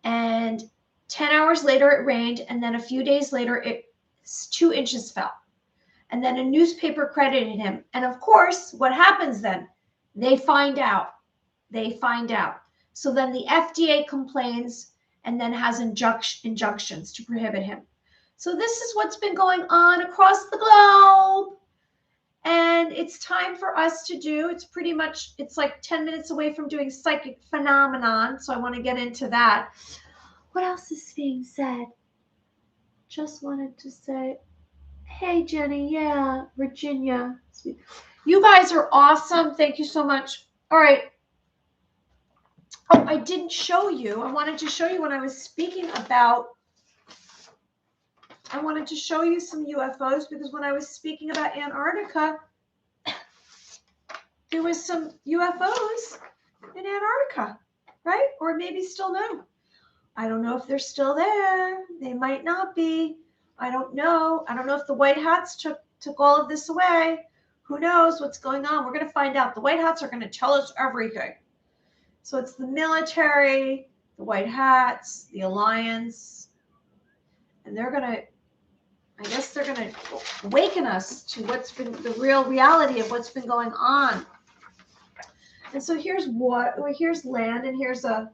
And 10 hours later it rained. And then a few days later, 2 inches fell. And then a newspaper credited him. And of course, what happens then? They find out. So then the FDA complains and then has injunctions to prohibit him. So this is what's been going on across the globe. And it's time for us to do, it's like 10 minutes away from doing psychic phenomenon. So I want to get into that. What else is being said? Just wanted to say, hey, Jenny. Yeah, Virginia. You guys are awesome. Thank you so much. All right. Oh, I didn't show you. I wanted to show you when I was speaking about, I wanted to show you some UFOs because when I was speaking about Antarctica, there was some UFOs in Antarctica, right? Or maybe still no. I don't know if they're still there. They might not be. I don't know. I don't know if the white hats took all of this away. Who knows what's going on? We're going to find out. The white hats are going to tell us everything. So it's the military, the white hats, the alliance, and they're going to awaken us to what's been the real reality of what's been going on. And so here's land, and here's a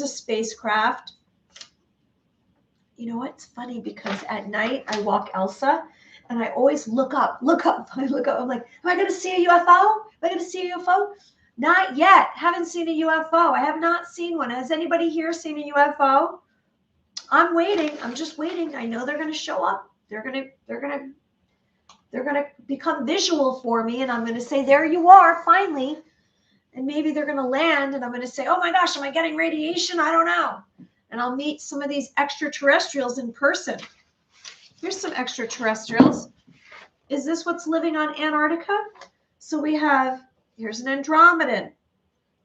spacecraft. You know what's funny, because at night I walk Elsa and I always look up. I'm like, am I going to see a UFO? Not yet. Haven't seen a UFO. I have not seen one. Has anybody here seen a UFO? I'm waiting. I'm just waiting. I know they're going to show up. They're going to become visual for me, and I'm going to say, there you are, finally. And maybe they're going to land, and I'm going to say, oh my gosh, am I getting radiation? I don't know. And I'll meet some of these extraterrestrials in person. Here's some extraterrestrials. Is this what's living on Antarctica? So here's an Andromedan.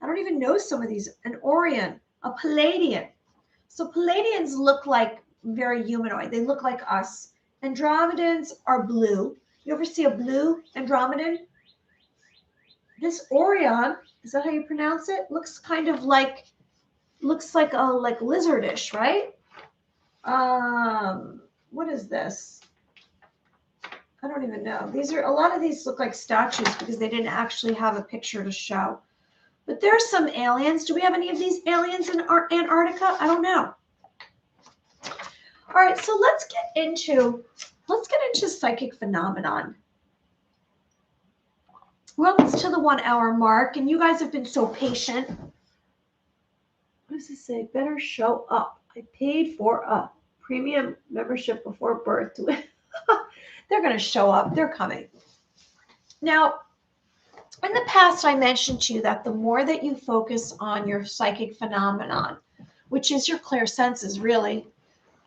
I don't even know some of these. An Orion, a Palladian. So Palladians look like very humanoid. They look like us. Andromedans are blue. You ever see a blue Andromedan? This Orion, is that how you pronounce it? Looks like lizardish, right? What is this? I don't even know. A lot of these look like statues because they didn't actually have a picture to show. But there's some aliens. Do we have any of these aliens in Antarctica? I don't know. All right, so let's get into psychic phenomenon. We're almost to the 1 hour mark, and you guys have been so patient. What does it say? Better show up. I paid for a premium membership before birth. They're going to show up. They're coming. Now, in the past, I mentioned to you that the more that you focus on your psychic phenomenon, which is your clairsenses, really,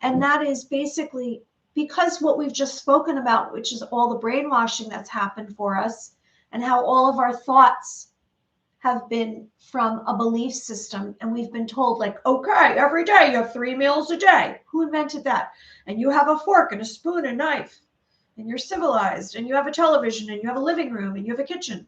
and that is basically because what we've just spoken about, which is all the brainwashing that's happened for us and how all of our thoughts have been from a belief system. And we've been told, like, okay, every day you have 3 meals a day. Who invented that? And you have a fork and a spoon and knife, and you're civilized, and you have a television, and you have a living room, and you have a kitchen.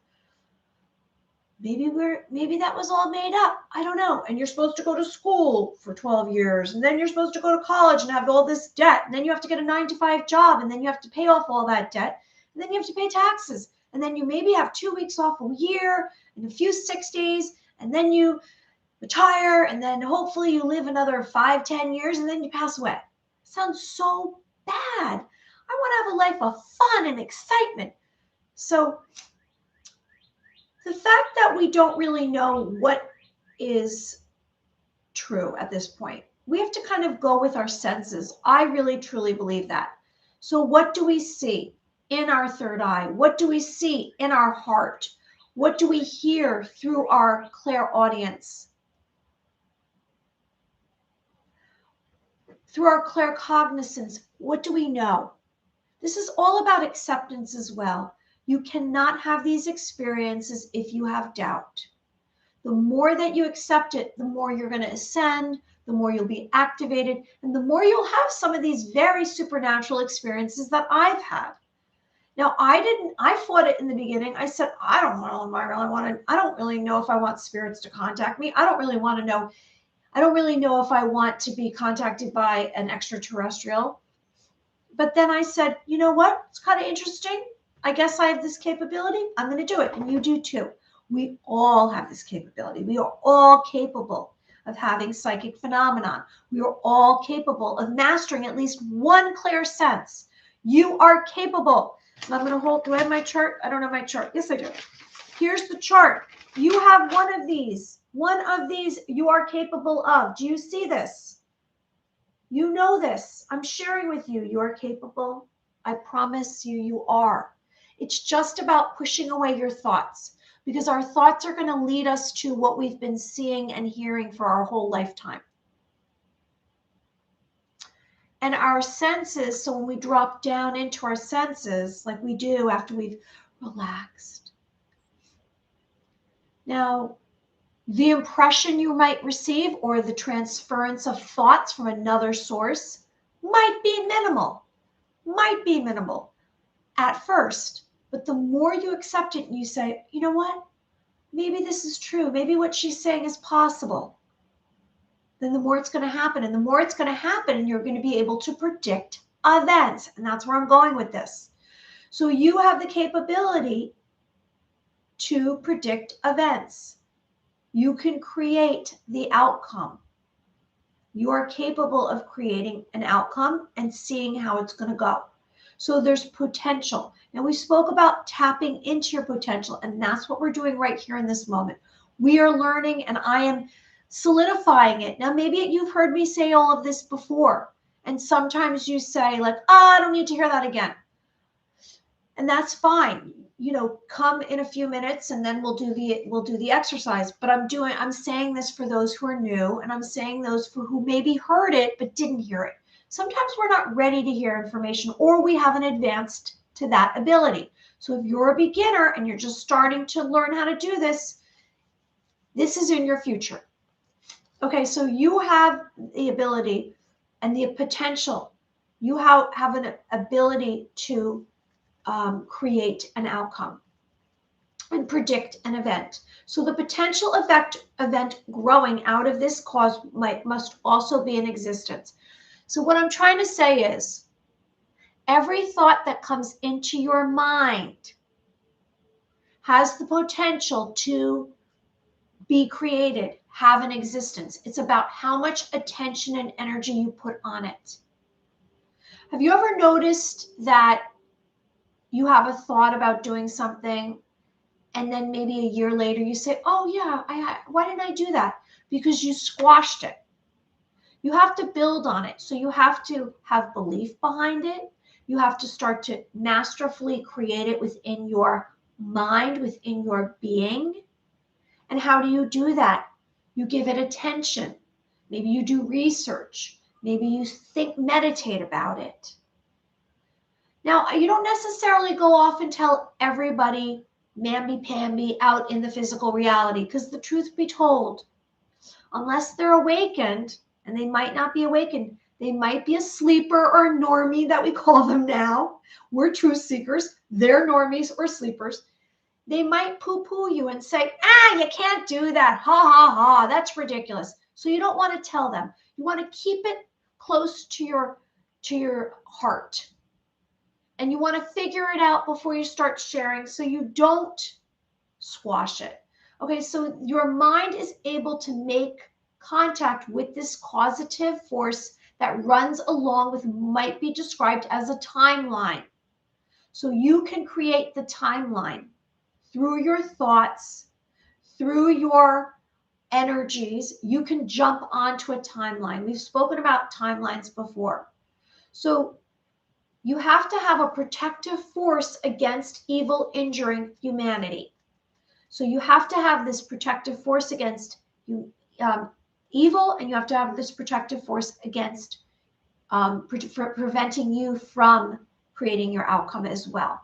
Maybe that was all made up. I don't know. And you're supposed to go to school for 12 years, and then you're supposed to go to college and have all this debt, and then you have to get a 9-to-5 job, and then you have to pay off all that debt, and then you have to pay taxes, and then you maybe have 2 weeks off a year and a few 6 days, and then you retire, and then hopefully you live another 5-10 years, and then you pass away. Sounds so bad. I want to have a life of fun and excitement. So the fact that we don't really know what is true at this point, we have to kind of go with our senses. I really, truly believe that. So what do we see in our third eye? What do we see in our heart? What do we hear through our clairaudience? Through our claircognizance, what do we know? This is all about acceptance as well. You cannot have these experiences if you have doubt. The more that you accept it, the more you're going to ascend, the more you'll be activated, and the more you'll have some of these very supernatural experiences that I've had. Now, I fought it in the beginning. I said, I don't really know if I want spirits to contact me. I don't really know if I want to be contacted by an extraterrestrial. But then I said, you know what? It's kind of interesting. I guess I have this capability. I'm going to do it. And you do too. We all have this capability. We are all capable of having psychic phenomenon. We are all capable of mastering at least one clairsense. You are capable. And I'm going to hold, do I have my chart? I don't have my chart. Yes, I do. Here's the chart. You have one of these. One of these you are capable of. Do you see this? You know this. I'm sharing with you. You are capable. I promise you, you are. It's just about pushing away your thoughts, because our thoughts are going to lead us to what we've been seeing and hearing for our whole lifetime. And our senses, so when we drop down into our senses, like we do after we've relaxed. Now, the impression you might receive or the transference of thoughts from another source might be minimal at first. But the more you accept it and you say, you know what? Maybe this is true. Maybe what she's saying is possible. Then the more it's going to happen. And the more it's going to happen, and you're going to be able to predict events. And that's where I'm going with this. So you have the capability to predict events. You can create the outcome. You are capable of creating an outcome and seeing how it's going to go. So there's potential. Now, we spoke about tapping into your potential, and that's what we're doing right here in this moment. We are learning, and I am solidifying it. Now, maybe you've heard me say all of this before, and sometimes you say, like, oh, I don't need to hear that again. And that's fine. You know, come in a few minutes and then we'll do the exercise. But I'm saying this for those who are new, and I'm saying those for who maybe heard it but didn't hear it. Sometimes we're not ready to hear information, or we haven't advanced to that ability. So if you're a beginner and you're just starting to learn how to do this, this is in your future. Okay, so you have the ability and the potential. You have an ability to create an outcome and predict an event. So the potential event growing out of this cause must also be in existence. So what I'm trying to say is, every thought that comes into your mind has the potential to be created, have an existence. It's about how much attention and energy you put on it. Have you ever noticed that you have a thought about doing something and then maybe a year later you say, oh yeah, why didn't I do that? Because you squashed it. You have to build on it. So you have to have belief behind it. You have to start to masterfully create it within your mind, within your being. And how do you do that? You give it attention. Maybe you do research. Maybe you meditate about it. Now, you don't necessarily go off and tell everybody mamby-pamby out in the physical reality, because the truth be told, unless they're awakened, and they might not be awakened, they might be a sleeper or a normie that we call them now. We're truth seekers. They're normies or sleepers. They might poo-poo you and say, you can't do that. Ha, ha, ha. That's ridiculous. So you don't want to tell them. You want to keep it close to your heart. And you want to figure it out before you start sharing so you don't squash it. Okay, so your mind is able to make contact with this causative force that runs along with might be described as a timeline. So you can create the timeline through your thoughts, through your energies. You can jump onto a timeline. We've spoken about timelines before. So you have to have a protective force against evil injuring humanity. So you have to have this protective force against evil, and you have to have this protective force against preventing you from creating your outcome as well.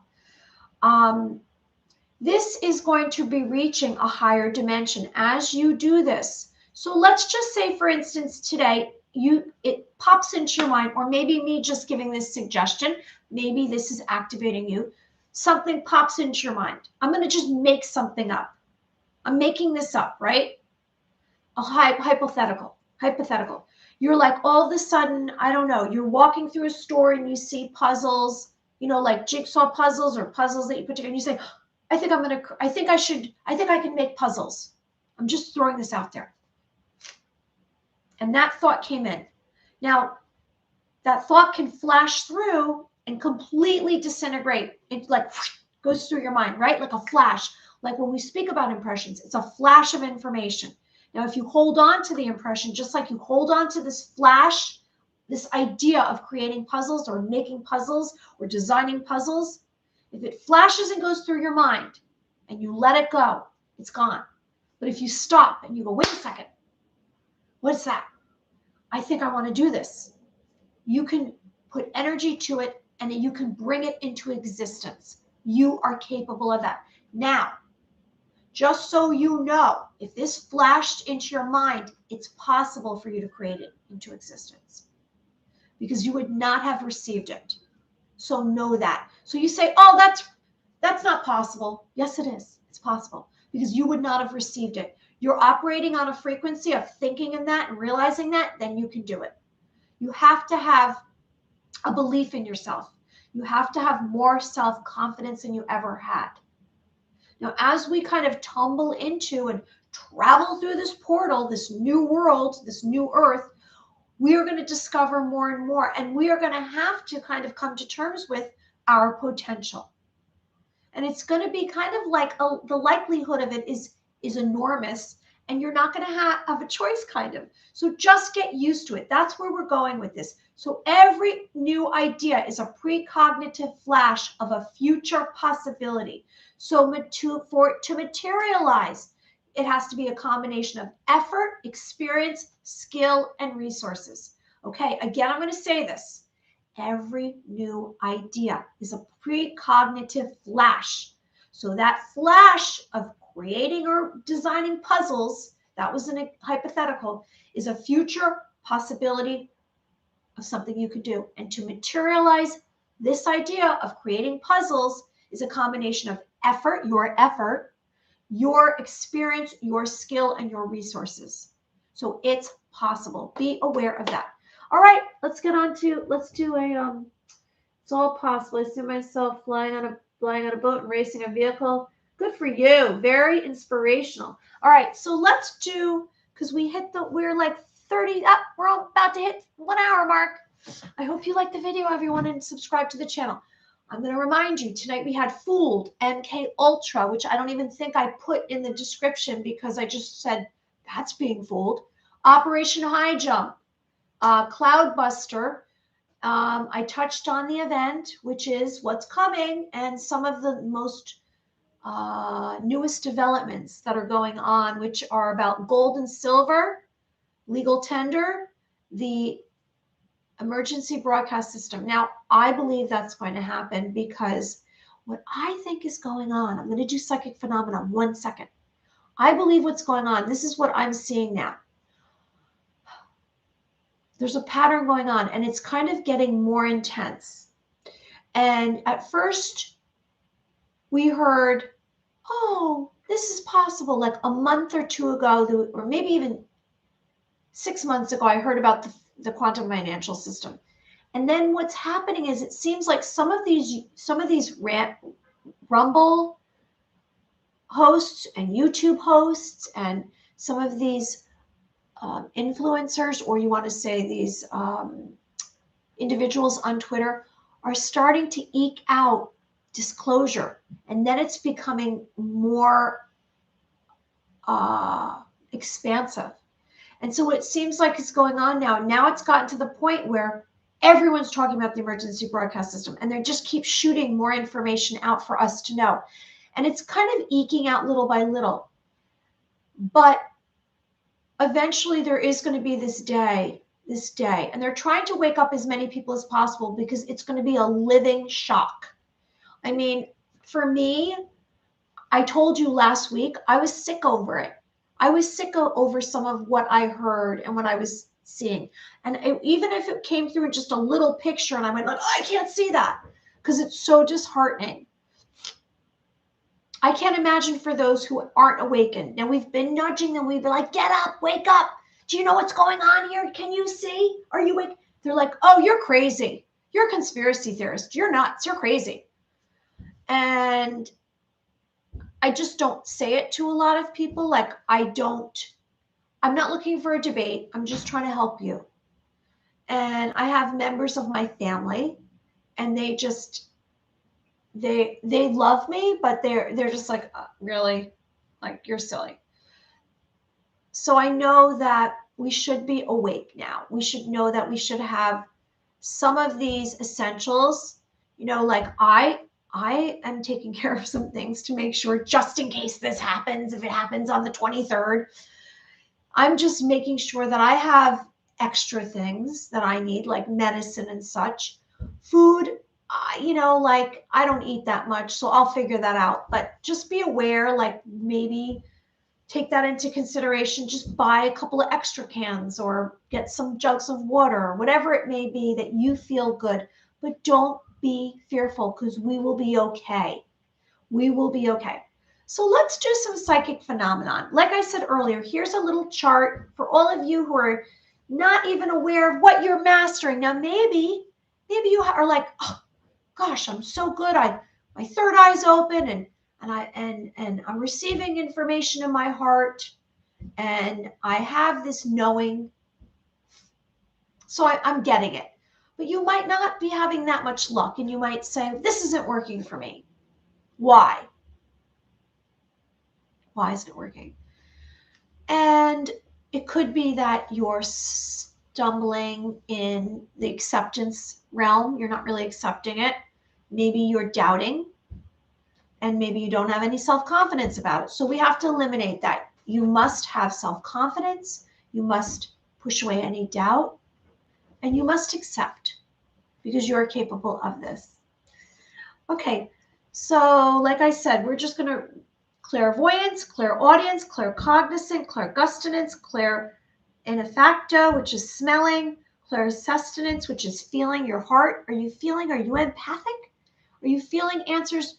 This is going to be reaching a higher dimension as you do this. So let's just say, for instance, today, it pops into your mind, or maybe me just giving this suggestion, maybe this is activating you. Something pops into your mind. I'm going to just make something up. I'm making this up, right? A hypothetical. You're like, all of a sudden, I don't know, you're walking through a store and you see puzzles, like jigsaw puzzles or puzzles that you put together, and you say, I think I can make puzzles. I'm just throwing this out there. And that thought came in. Now, that thought can flash through and completely disintegrate. It like goes through your mind, right? Like a flash. Like when we speak about impressions, it's a flash of information. Now, if you hold on to the impression, just like you hold on to this flash, this idea of creating puzzles or making puzzles or designing puzzles, if it flashes and goes through your mind and you let it go, it's gone. But if you stop and you go, wait a second, what's that? I think I want to do this. You can put energy to it and you can bring it into existence. You are capable of that. Now, just so you know, if this flashed into your mind, it's possible for you to create it into existence because you would not have received it. So know that. So you say, oh, that's not possible. Yes, it is. It's possible because you would not have received it. You're operating on a frequency of thinking in that and realizing that, then you can do it. You have to have a belief in yourself. You have to have more self-confidence than you ever had. Now, as we kind of tumble into and travel through this portal, this new world, this new earth, we are going to discover more and more, and we are going to have to kind of come to terms with our potential. And it's going to be kind of like the likelihood of it is enormous, and you're not going to have a choice, kind of. So just get used to it. That's where we're going with this. So every new idea is a precognitive flash of a future possibility. So for it to materialize, it has to be a combination of effort, experience, skill, and resources. Okay, again, I'm going to say this. Every new idea is a precognitive flash. So that flash of creating or designing puzzles, that was a hypothetical, is a future possibility of something you could do. And to materialize this idea of creating puzzles is a combination of effort, your experience, your skill, and your resources. So it's possible. Be aware of that. All right, let's do it's all possible. I see myself flying on a boat and racing a vehicle. Good for you. Very inspirational. All right, so let's do, because we're like 30 up. We're all about to hit 1 hour mark. I hope you liked the video, everyone, and subscribe to the channel. I'm going to remind you, tonight we had Fooled, MKUltra, which I don't even think I put in the description because I just said that's being fooled. Operation Highjump, Cloudbuster. I touched on the event, which is what's coming, and some of the most newest developments that are going on, which are about gold and silver, legal tender, the emergency broadcast system. Now, I believe that's going to happen because what I think is going on, I'm going to do psychic phenomena 1 second. I believe what's going on, this is what I'm seeing now. There's a pattern going on, and it's kind of getting more intense. And at first, we heard, oh, this is possible. Like a month or two ago, or maybe even 6 months ago, I heard about the quantum financial system. And then what's happening is it seems like some of these Rumble hosts and YouTube hosts and some of these influencers, or you want to say these individuals on Twitter, are starting to eke out disclosure, and then it's becoming more expansive. And so it seems like it's going on now. Now it's gotten to the point where everyone's talking about the emergency broadcast system, and they just keep shooting more information out for us to know. And it's kind of eking out little by little. But eventually there is going to be this day, and they're trying to wake up as many people as possible because it's going to be a living shock. I mean, for me, I told you last week, I was sick over it. I was sick over some of what I heard and what I was seeing. And even if it came through in just a little picture and I went like, oh, I can't see that, because it's so disheartening. I can't imagine for those who aren't awakened. Now, we've been nudging them. We've been like, get up, wake up. Do you know what's going on here? Can you see? Are you awake? They're like, oh, you're crazy. You're a conspiracy theorist. You're nuts. You're crazy. And I just don't say it to a lot of people. Like, I'm not looking for a debate. I'm just trying to help you. And I have members of my family, and they love me, but they're just like, really? Like, you're silly. So I know that we should be awake now. We should know that we should have some of these essentials, like I am taking care of some things to make sure, just in case this happens, if it happens on the 23rd, I'm just making sure that I have extra things that I need, like medicine and such. Food, like I don't eat that much, so I'll figure that out. But just be aware, like maybe take that into consideration. Just buy a couple of extra cans or get some jugs of water, or whatever it may be that you feel good. But don't be fearful, because we will be okay. We will be okay. So let's do some psychic phenomenon. Like I said earlier, here's a little chart for all of you who are not even aware of what you're mastering. Now, maybe you are like, oh, gosh, I'm so good. My third eye's open, and I'm receiving information in my heart, and I have this knowing. So I'm getting it. But you might not be having that much luck, and you might say, this isn't working for me. Why? Why isn't it working? And it could be that you're stumbling in the acceptance realm. You're not really accepting it. Maybe you're doubting, and maybe you don't have any self-confidence about it. So we have to eliminate that. You must have self-confidence. You must push away any doubt, and you must accept, because you're capable of this. Okay, so like I said, we're just going to clairvoyance, clairaudience, claircognizant, clairgustinance, clarinolfacto, which is smelling, clairsustenance, which is feeling your heart. Are you empathic? Are you feeling answers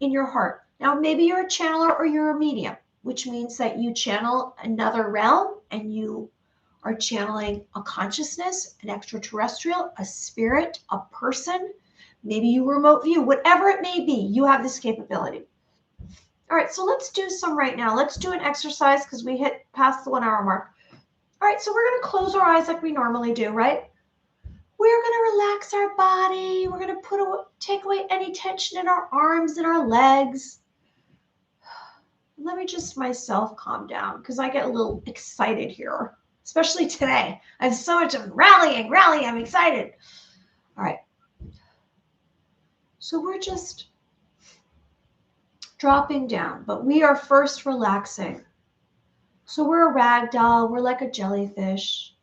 in your heart? Now, maybe you're a channeler or you're a medium, which means that you channel another realm, and you are channeling a consciousness, an extraterrestrial, a spirit, a person. Maybe you remote view, whatever it may be, you have this capability. All right, so let's do some right now. Let's do an exercise because we hit past the 1 hour mark. All right, so we're going to close our eyes like we normally do, right? We're going to relax our body. We're going to take away any tension in our arms and our legs. Let me just myself calm down because I get a little excited here, especially today. I have so much of rallying, I'm excited. All right. So we're just dropping down, but we are first relaxing. So we're a rag doll. We're like a jellyfish.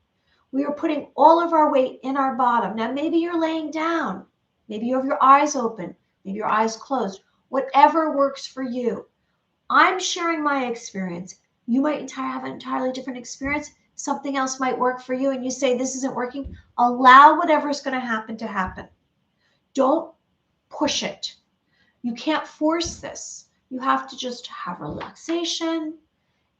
We are putting all of our weight in our bottom. Now, maybe you're laying down. Maybe you have your eyes open. Maybe your eyes closed. Whatever works for you. I'm sharing my experience. You might have an entirely different experience. Something else might work for you, and you say, this isn't working. Allow whatever's going to happen. Don't push it. You can't force this. You have to just have relaxation,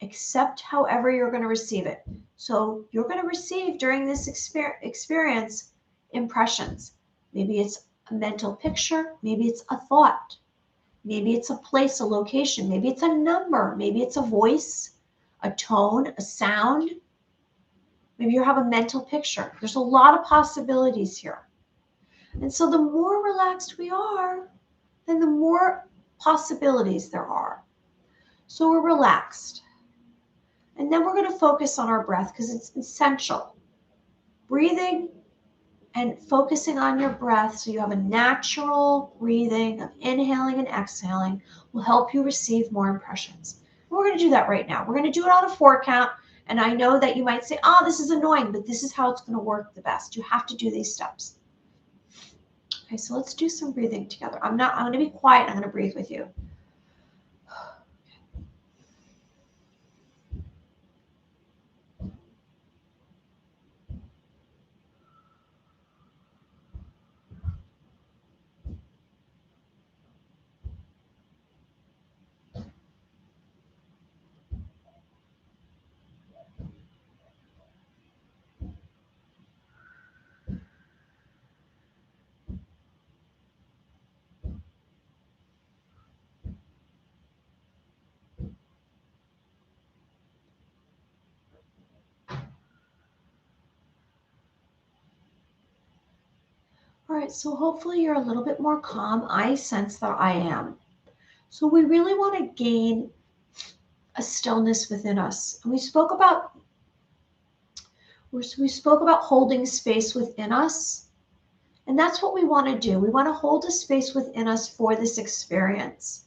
accept however you're going to receive it. So you're going to receive during this experience impressions. Maybe it's a mental picture. Maybe it's a thought. Maybe it's a place, a location. Maybe it's a number. Maybe it's a voice, a tone, a sound. Maybe you have a mental picture. There's a lot of possibilities here. And so the more relaxed we are, then the more possibilities there are. So we're relaxed. And then we're going to focus on our breath because it's essential. Breathing and focusing on your breath so you have a natural breathing of inhaling and exhaling will help you receive more impressions. And we're going to do that right now. We're going to do it on a 4 count. And I know that you might say, oh, this is annoying, but this is how it's going to work the best. You have to do these steps. Okay, so let's do some breathing together. I'm going to be quiet. I'm going to breathe with you. All right, so hopefully you're a little bit more calm. I sense that I am. So we really want to gain a stillness within us. And we spoke about holding space within us. And that's what we want to do. We want to hold a space within us for this experience.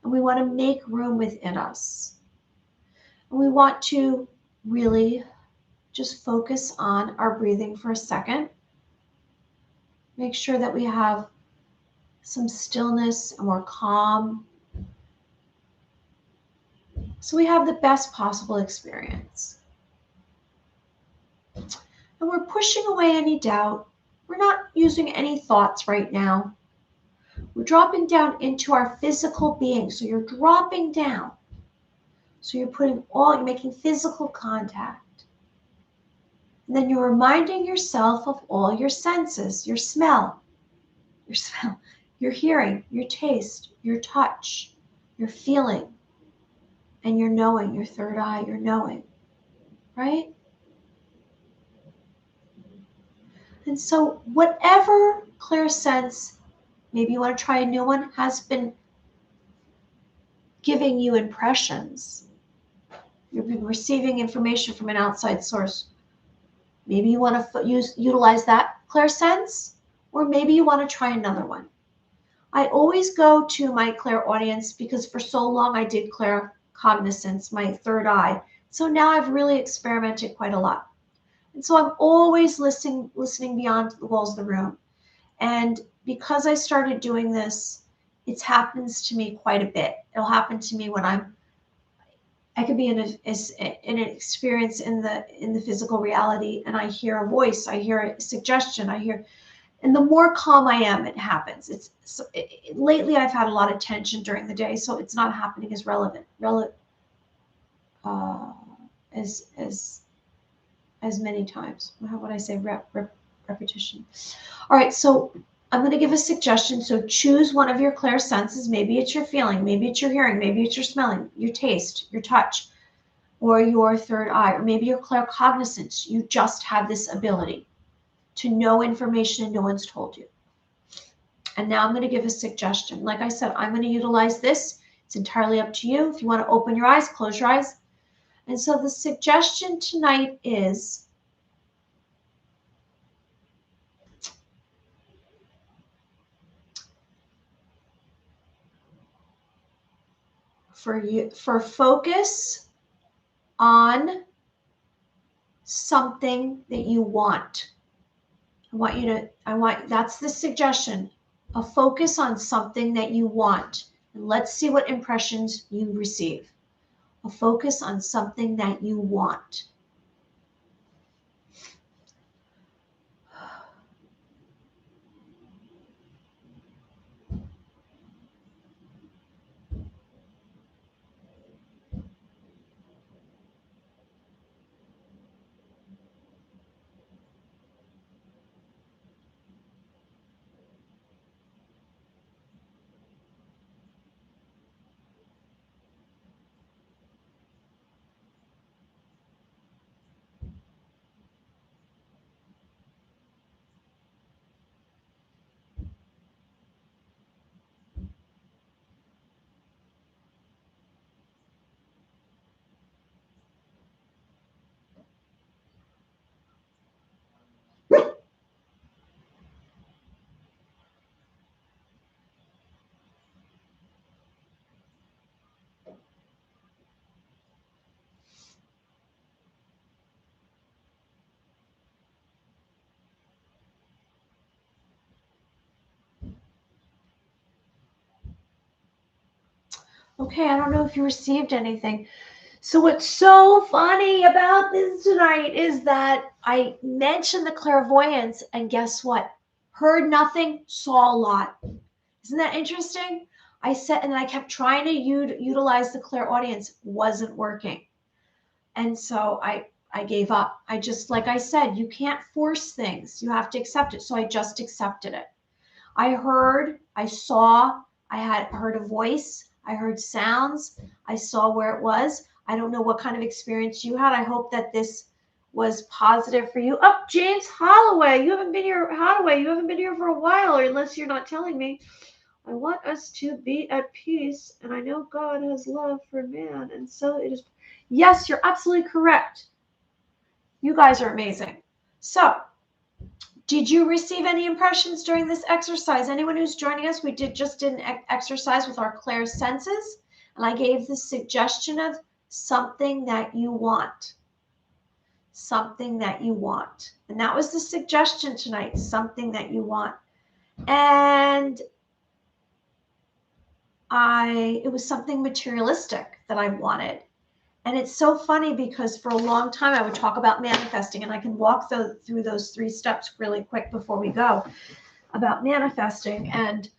And we want to make room within us. And we want to really just focus on our breathing for a second. Make sure that we have some stillness and we're calm. So we have the best possible experience. And we're pushing away any doubt. We're not using any thoughts right now. We're dropping down into our physical being. So you're dropping down. So you're making physical contact. And then you're reminding yourself of all your senses, your smell, your hearing, your taste, your touch, your feeling, and your knowing, your third eye, your knowing, right? And so whatever clear sense, maybe you want to try a new one, has been giving you impressions. You've been receiving information from an outside source. Maybe you want to utilize that clear sense, or maybe you want to try another one. I always go to my clairaudience because for so long I did claircognizance, my third eye. So now I've really experimented quite a lot. And so I'm always listening beyond the walls of the room. And because I started doing this, it happens to me quite a bit. It'll happen to me when I could be in an experience in the physical reality, and I hear a voice, I hear a suggestion, and the more calm I am, it happens. Lately I've had a lot of tension during the day, so it's not happening as as many times. How would I say repetition? All right, so I'm going to give a suggestion. So choose one of your clair senses. Maybe it's your feeling, maybe it's your hearing, maybe it's your smelling, your taste, your touch, or your third eye, or maybe your claircognizance. You just have this ability to know information and no one's told you. And now I'm going to give a suggestion. Like I said, I'm going to utilize this. It's entirely up to you. If you want to open your eyes, close your eyes. And so the suggestion tonight is for focus on something that you want. That's the suggestion. A focus on something that you want. And let's see what impressions you receive. A focus on something that you want. Okay, I don't know if you received anything. So what's so funny about this tonight is that I mentioned the clairvoyance, and guess what? Heard nothing, saw a lot. Isn't that interesting? I said, and I kept trying to utilize the clairaudience, wasn't working. And so I gave up. I just, like I said, you can't force things. You have to accept it. So I just accepted it. I heard, I saw, I had heard a voice, I heard sounds, I saw where it was. I don't know what kind of experience you had. I hope that this was positive for you. Oh, James Holloway, you haven't been here, Holloway, you haven't been here for a while, or unless you're not telling me. I want us to be at peace, and I know God has love for man, and so it is. Yes, you're absolutely correct. You guys are amazing. So, did you receive any impressions during this exercise? Anyone who's joining us, we just did an exercise with our clair senses, and I gave the suggestion of something that you want. Something that you want. And that was the suggestion tonight, something that you want. And it was something materialistic that I wanted. And it's so funny because for a long time I would talk about manifesting, and I can walk through those 3 steps really quick before we go about manifesting. And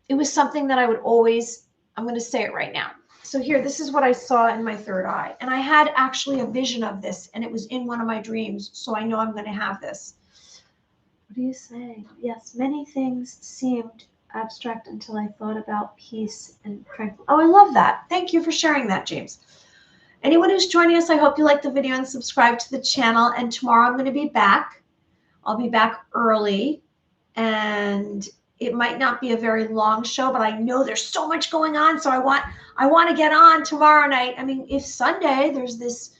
it was something that I would always, I'm going to say it right now. So here, this is what I saw in my third eye. And I had actually a vision of this, and it was in one of my dreams. So I know I'm going to have this. What are you saying? Yes, many things seemed abstract until I thought about peace and tranquility. Oh, I love that. Thank you for sharing that, James. Anyone who's joining us, I hope you like the video and subscribe to the channel. And tomorrow I'm going to be back. I'll be back early, and it might not be a very long show, but I know there's so much going on. So I want to get on tomorrow night. I mean, if Sunday there's this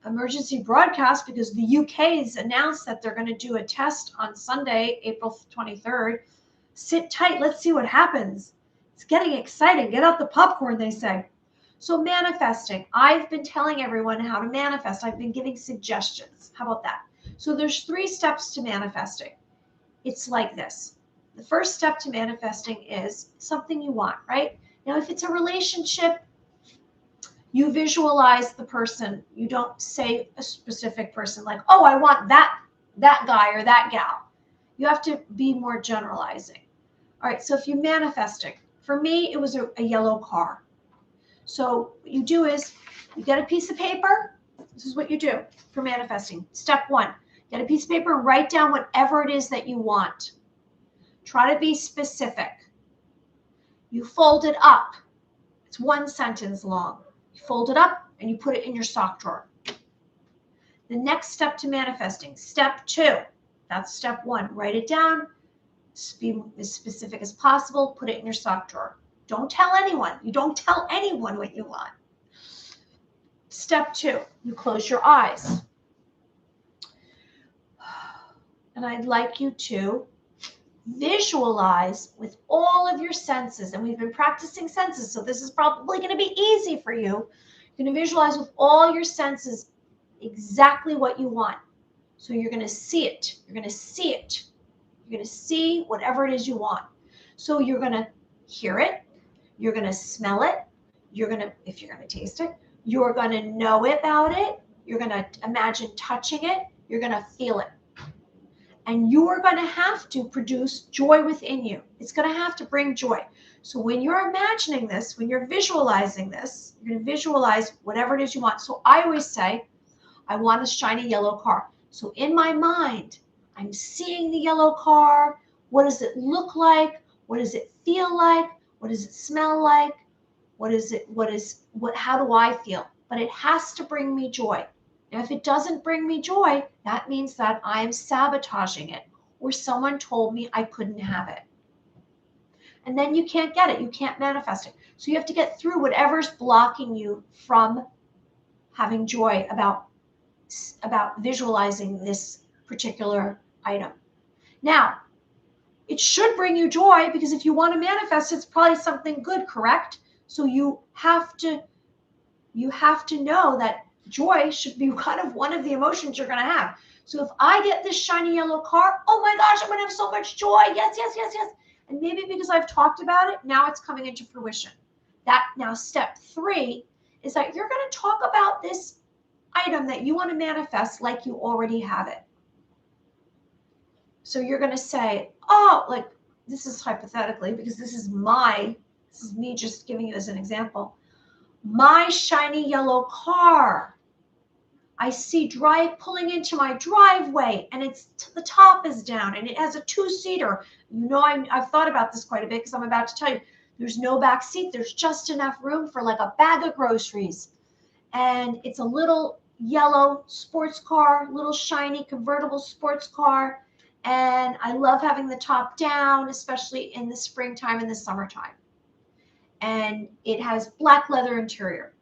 emergency broadcast because the UK's announced that they're going to do a test on Sunday, April 23rd. Sit tight. Let's see what happens. It's getting exciting. Get out the popcorn, they say. So manifesting. I've been telling everyone how to manifest. I've been giving suggestions. How about that? So there's 3 steps to manifesting. It's like this. The first step to manifesting is something you want, right? Now, if it's a relationship, you visualize the person. You don't say a specific person like, oh, I want that guy or that gal. You have to be more generalizing. All right, so if you're manifesting, for me, it was a yellow car. So what you do is you get a piece of paper. This is what you do for manifesting. Step 1, get a piece of paper and write down whatever it is that you want. Try to be specific. You fold it up. It's one sentence long. You fold it up and you put it in your sock drawer. The next step to manifesting, step 2. That's step 1. Write it down. Be as specific as possible. Put it in your sock drawer. Don't tell anyone. You don't tell anyone what you want. Step 2, you close your eyes. And I'd like you to visualize with all of your senses. And we've been practicing senses, so this is probably going to be easy for you. You're going to visualize with all your senses exactly what you want. So you're going to see it. You're going to see it. You're going to see whatever it is you want. So you're going to hear it. You're going to smell it. You're going to, if you're going to taste it, you're going to know about it. You're going to imagine touching it. You're going to feel it. And you are going to have to produce joy within you. It's going to have to bring joy. So when you're imagining this, when you're visualizing this, you're going to visualize whatever it is you want. So I always say, I want a shiny yellow car. So in my mind, I'm seeing the yellow car. What does it look like? What does it feel like? What does it smell like? How do I feel? But it has to bring me joy. Now, if it doesn't bring me joy, that means that I'm sabotaging it, or someone told me I couldn't have it. And then you can't get it. You can't manifest it. So you have to get through whatever's blocking you from having joy about visualizing this particular item. Now, it should bring you joy, because if you want to manifest, it's probably something good, correct? So you have to know that joy should be one of the emotions you're going to have. So if I get this shiny yellow car, oh my gosh, I'm going to have so much joy. Yes, yes, yes, yes. And maybe because I've talked about it, now it's coming into fruition. Now step 3 is that you're going to talk about this item that you want to manifest like you already have it. So you're going to say, oh, like this is hypothetically, because this is me just giving you as an example. My shiny yellow car. I see pulling into my driveway, and the top is down, and it has a 2-seater. You know, I've thought about this quite a bit, because I'm about to tell you, there's no back seat. There's just enough room for like a bag of groceries. And it's a little yellow sports car, little shiny convertible sports car. And I love having the top down, especially in the springtime and the summertime. And it has black leather interior.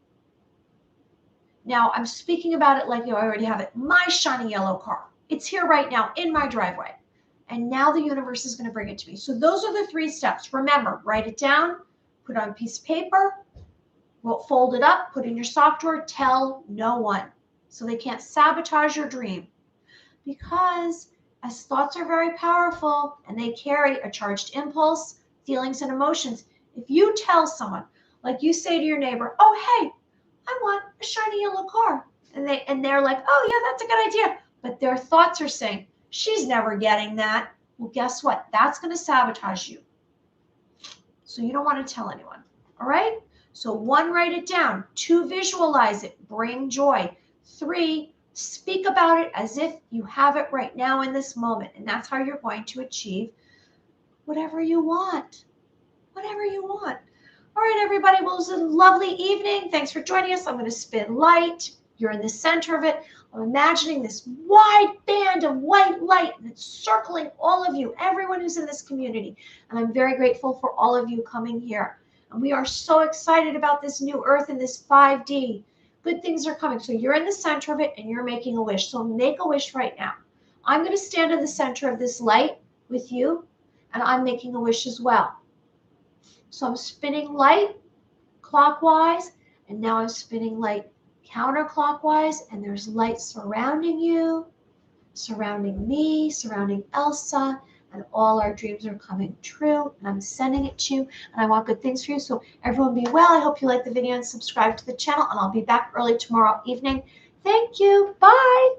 Now, I'm speaking about it like you already have it. My shiny yellow car. It's here right now in my driveway. And now the universe is going to bring it to me. So those are the 3 steps. Remember, write it down, put it on a piece of paper, fold it up, put it in your sock drawer, tell no one. So they can't sabotage your dream. Because as thoughts are very powerful and they carry a charged impulse, feelings, and emotions, if you tell someone, like you say to your neighbor, oh, hey, I want a shiny yellow car. And they're like, oh, yeah, that's a good idea. But their thoughts are saying, she's never getting that. Well, guess what? That's going to sabotage you. So you don't want to tell anyone. All right? So 1, write it down. 2, visualize it. Bring joy. 3, speak about it as if you have it right now in this moment. And that's how you're going to achieve whatever you want. Whatever you want. All right, everybody. Well, it was a lovely evening. Thanks for joining us. I'm going to spin light. You're in the center of it. I'm imagining this wide band of white light, and it's circling all of you, everyone who's in this community. And I'm very grateful for all of you coming here. And we are so excited about this new earth and this 5D. Good things are coming. So you're in the center of it, and you're making a wish. So make a wish right now. I'm going to stand in the center of this light with you, and I'm making a wish as well. So I'm spinning light clockwise, and now I'm spinning light counterclockwise, and there's light surrounding you, surrounding me, surrounding Elsa, and all our dreams are coming true, and I'm sending it to you, and I want good things for you. So everyone be well. I hope you like the video and subscribe to the channel, and I'll be back early tomorrow evening. Thank you. Bye.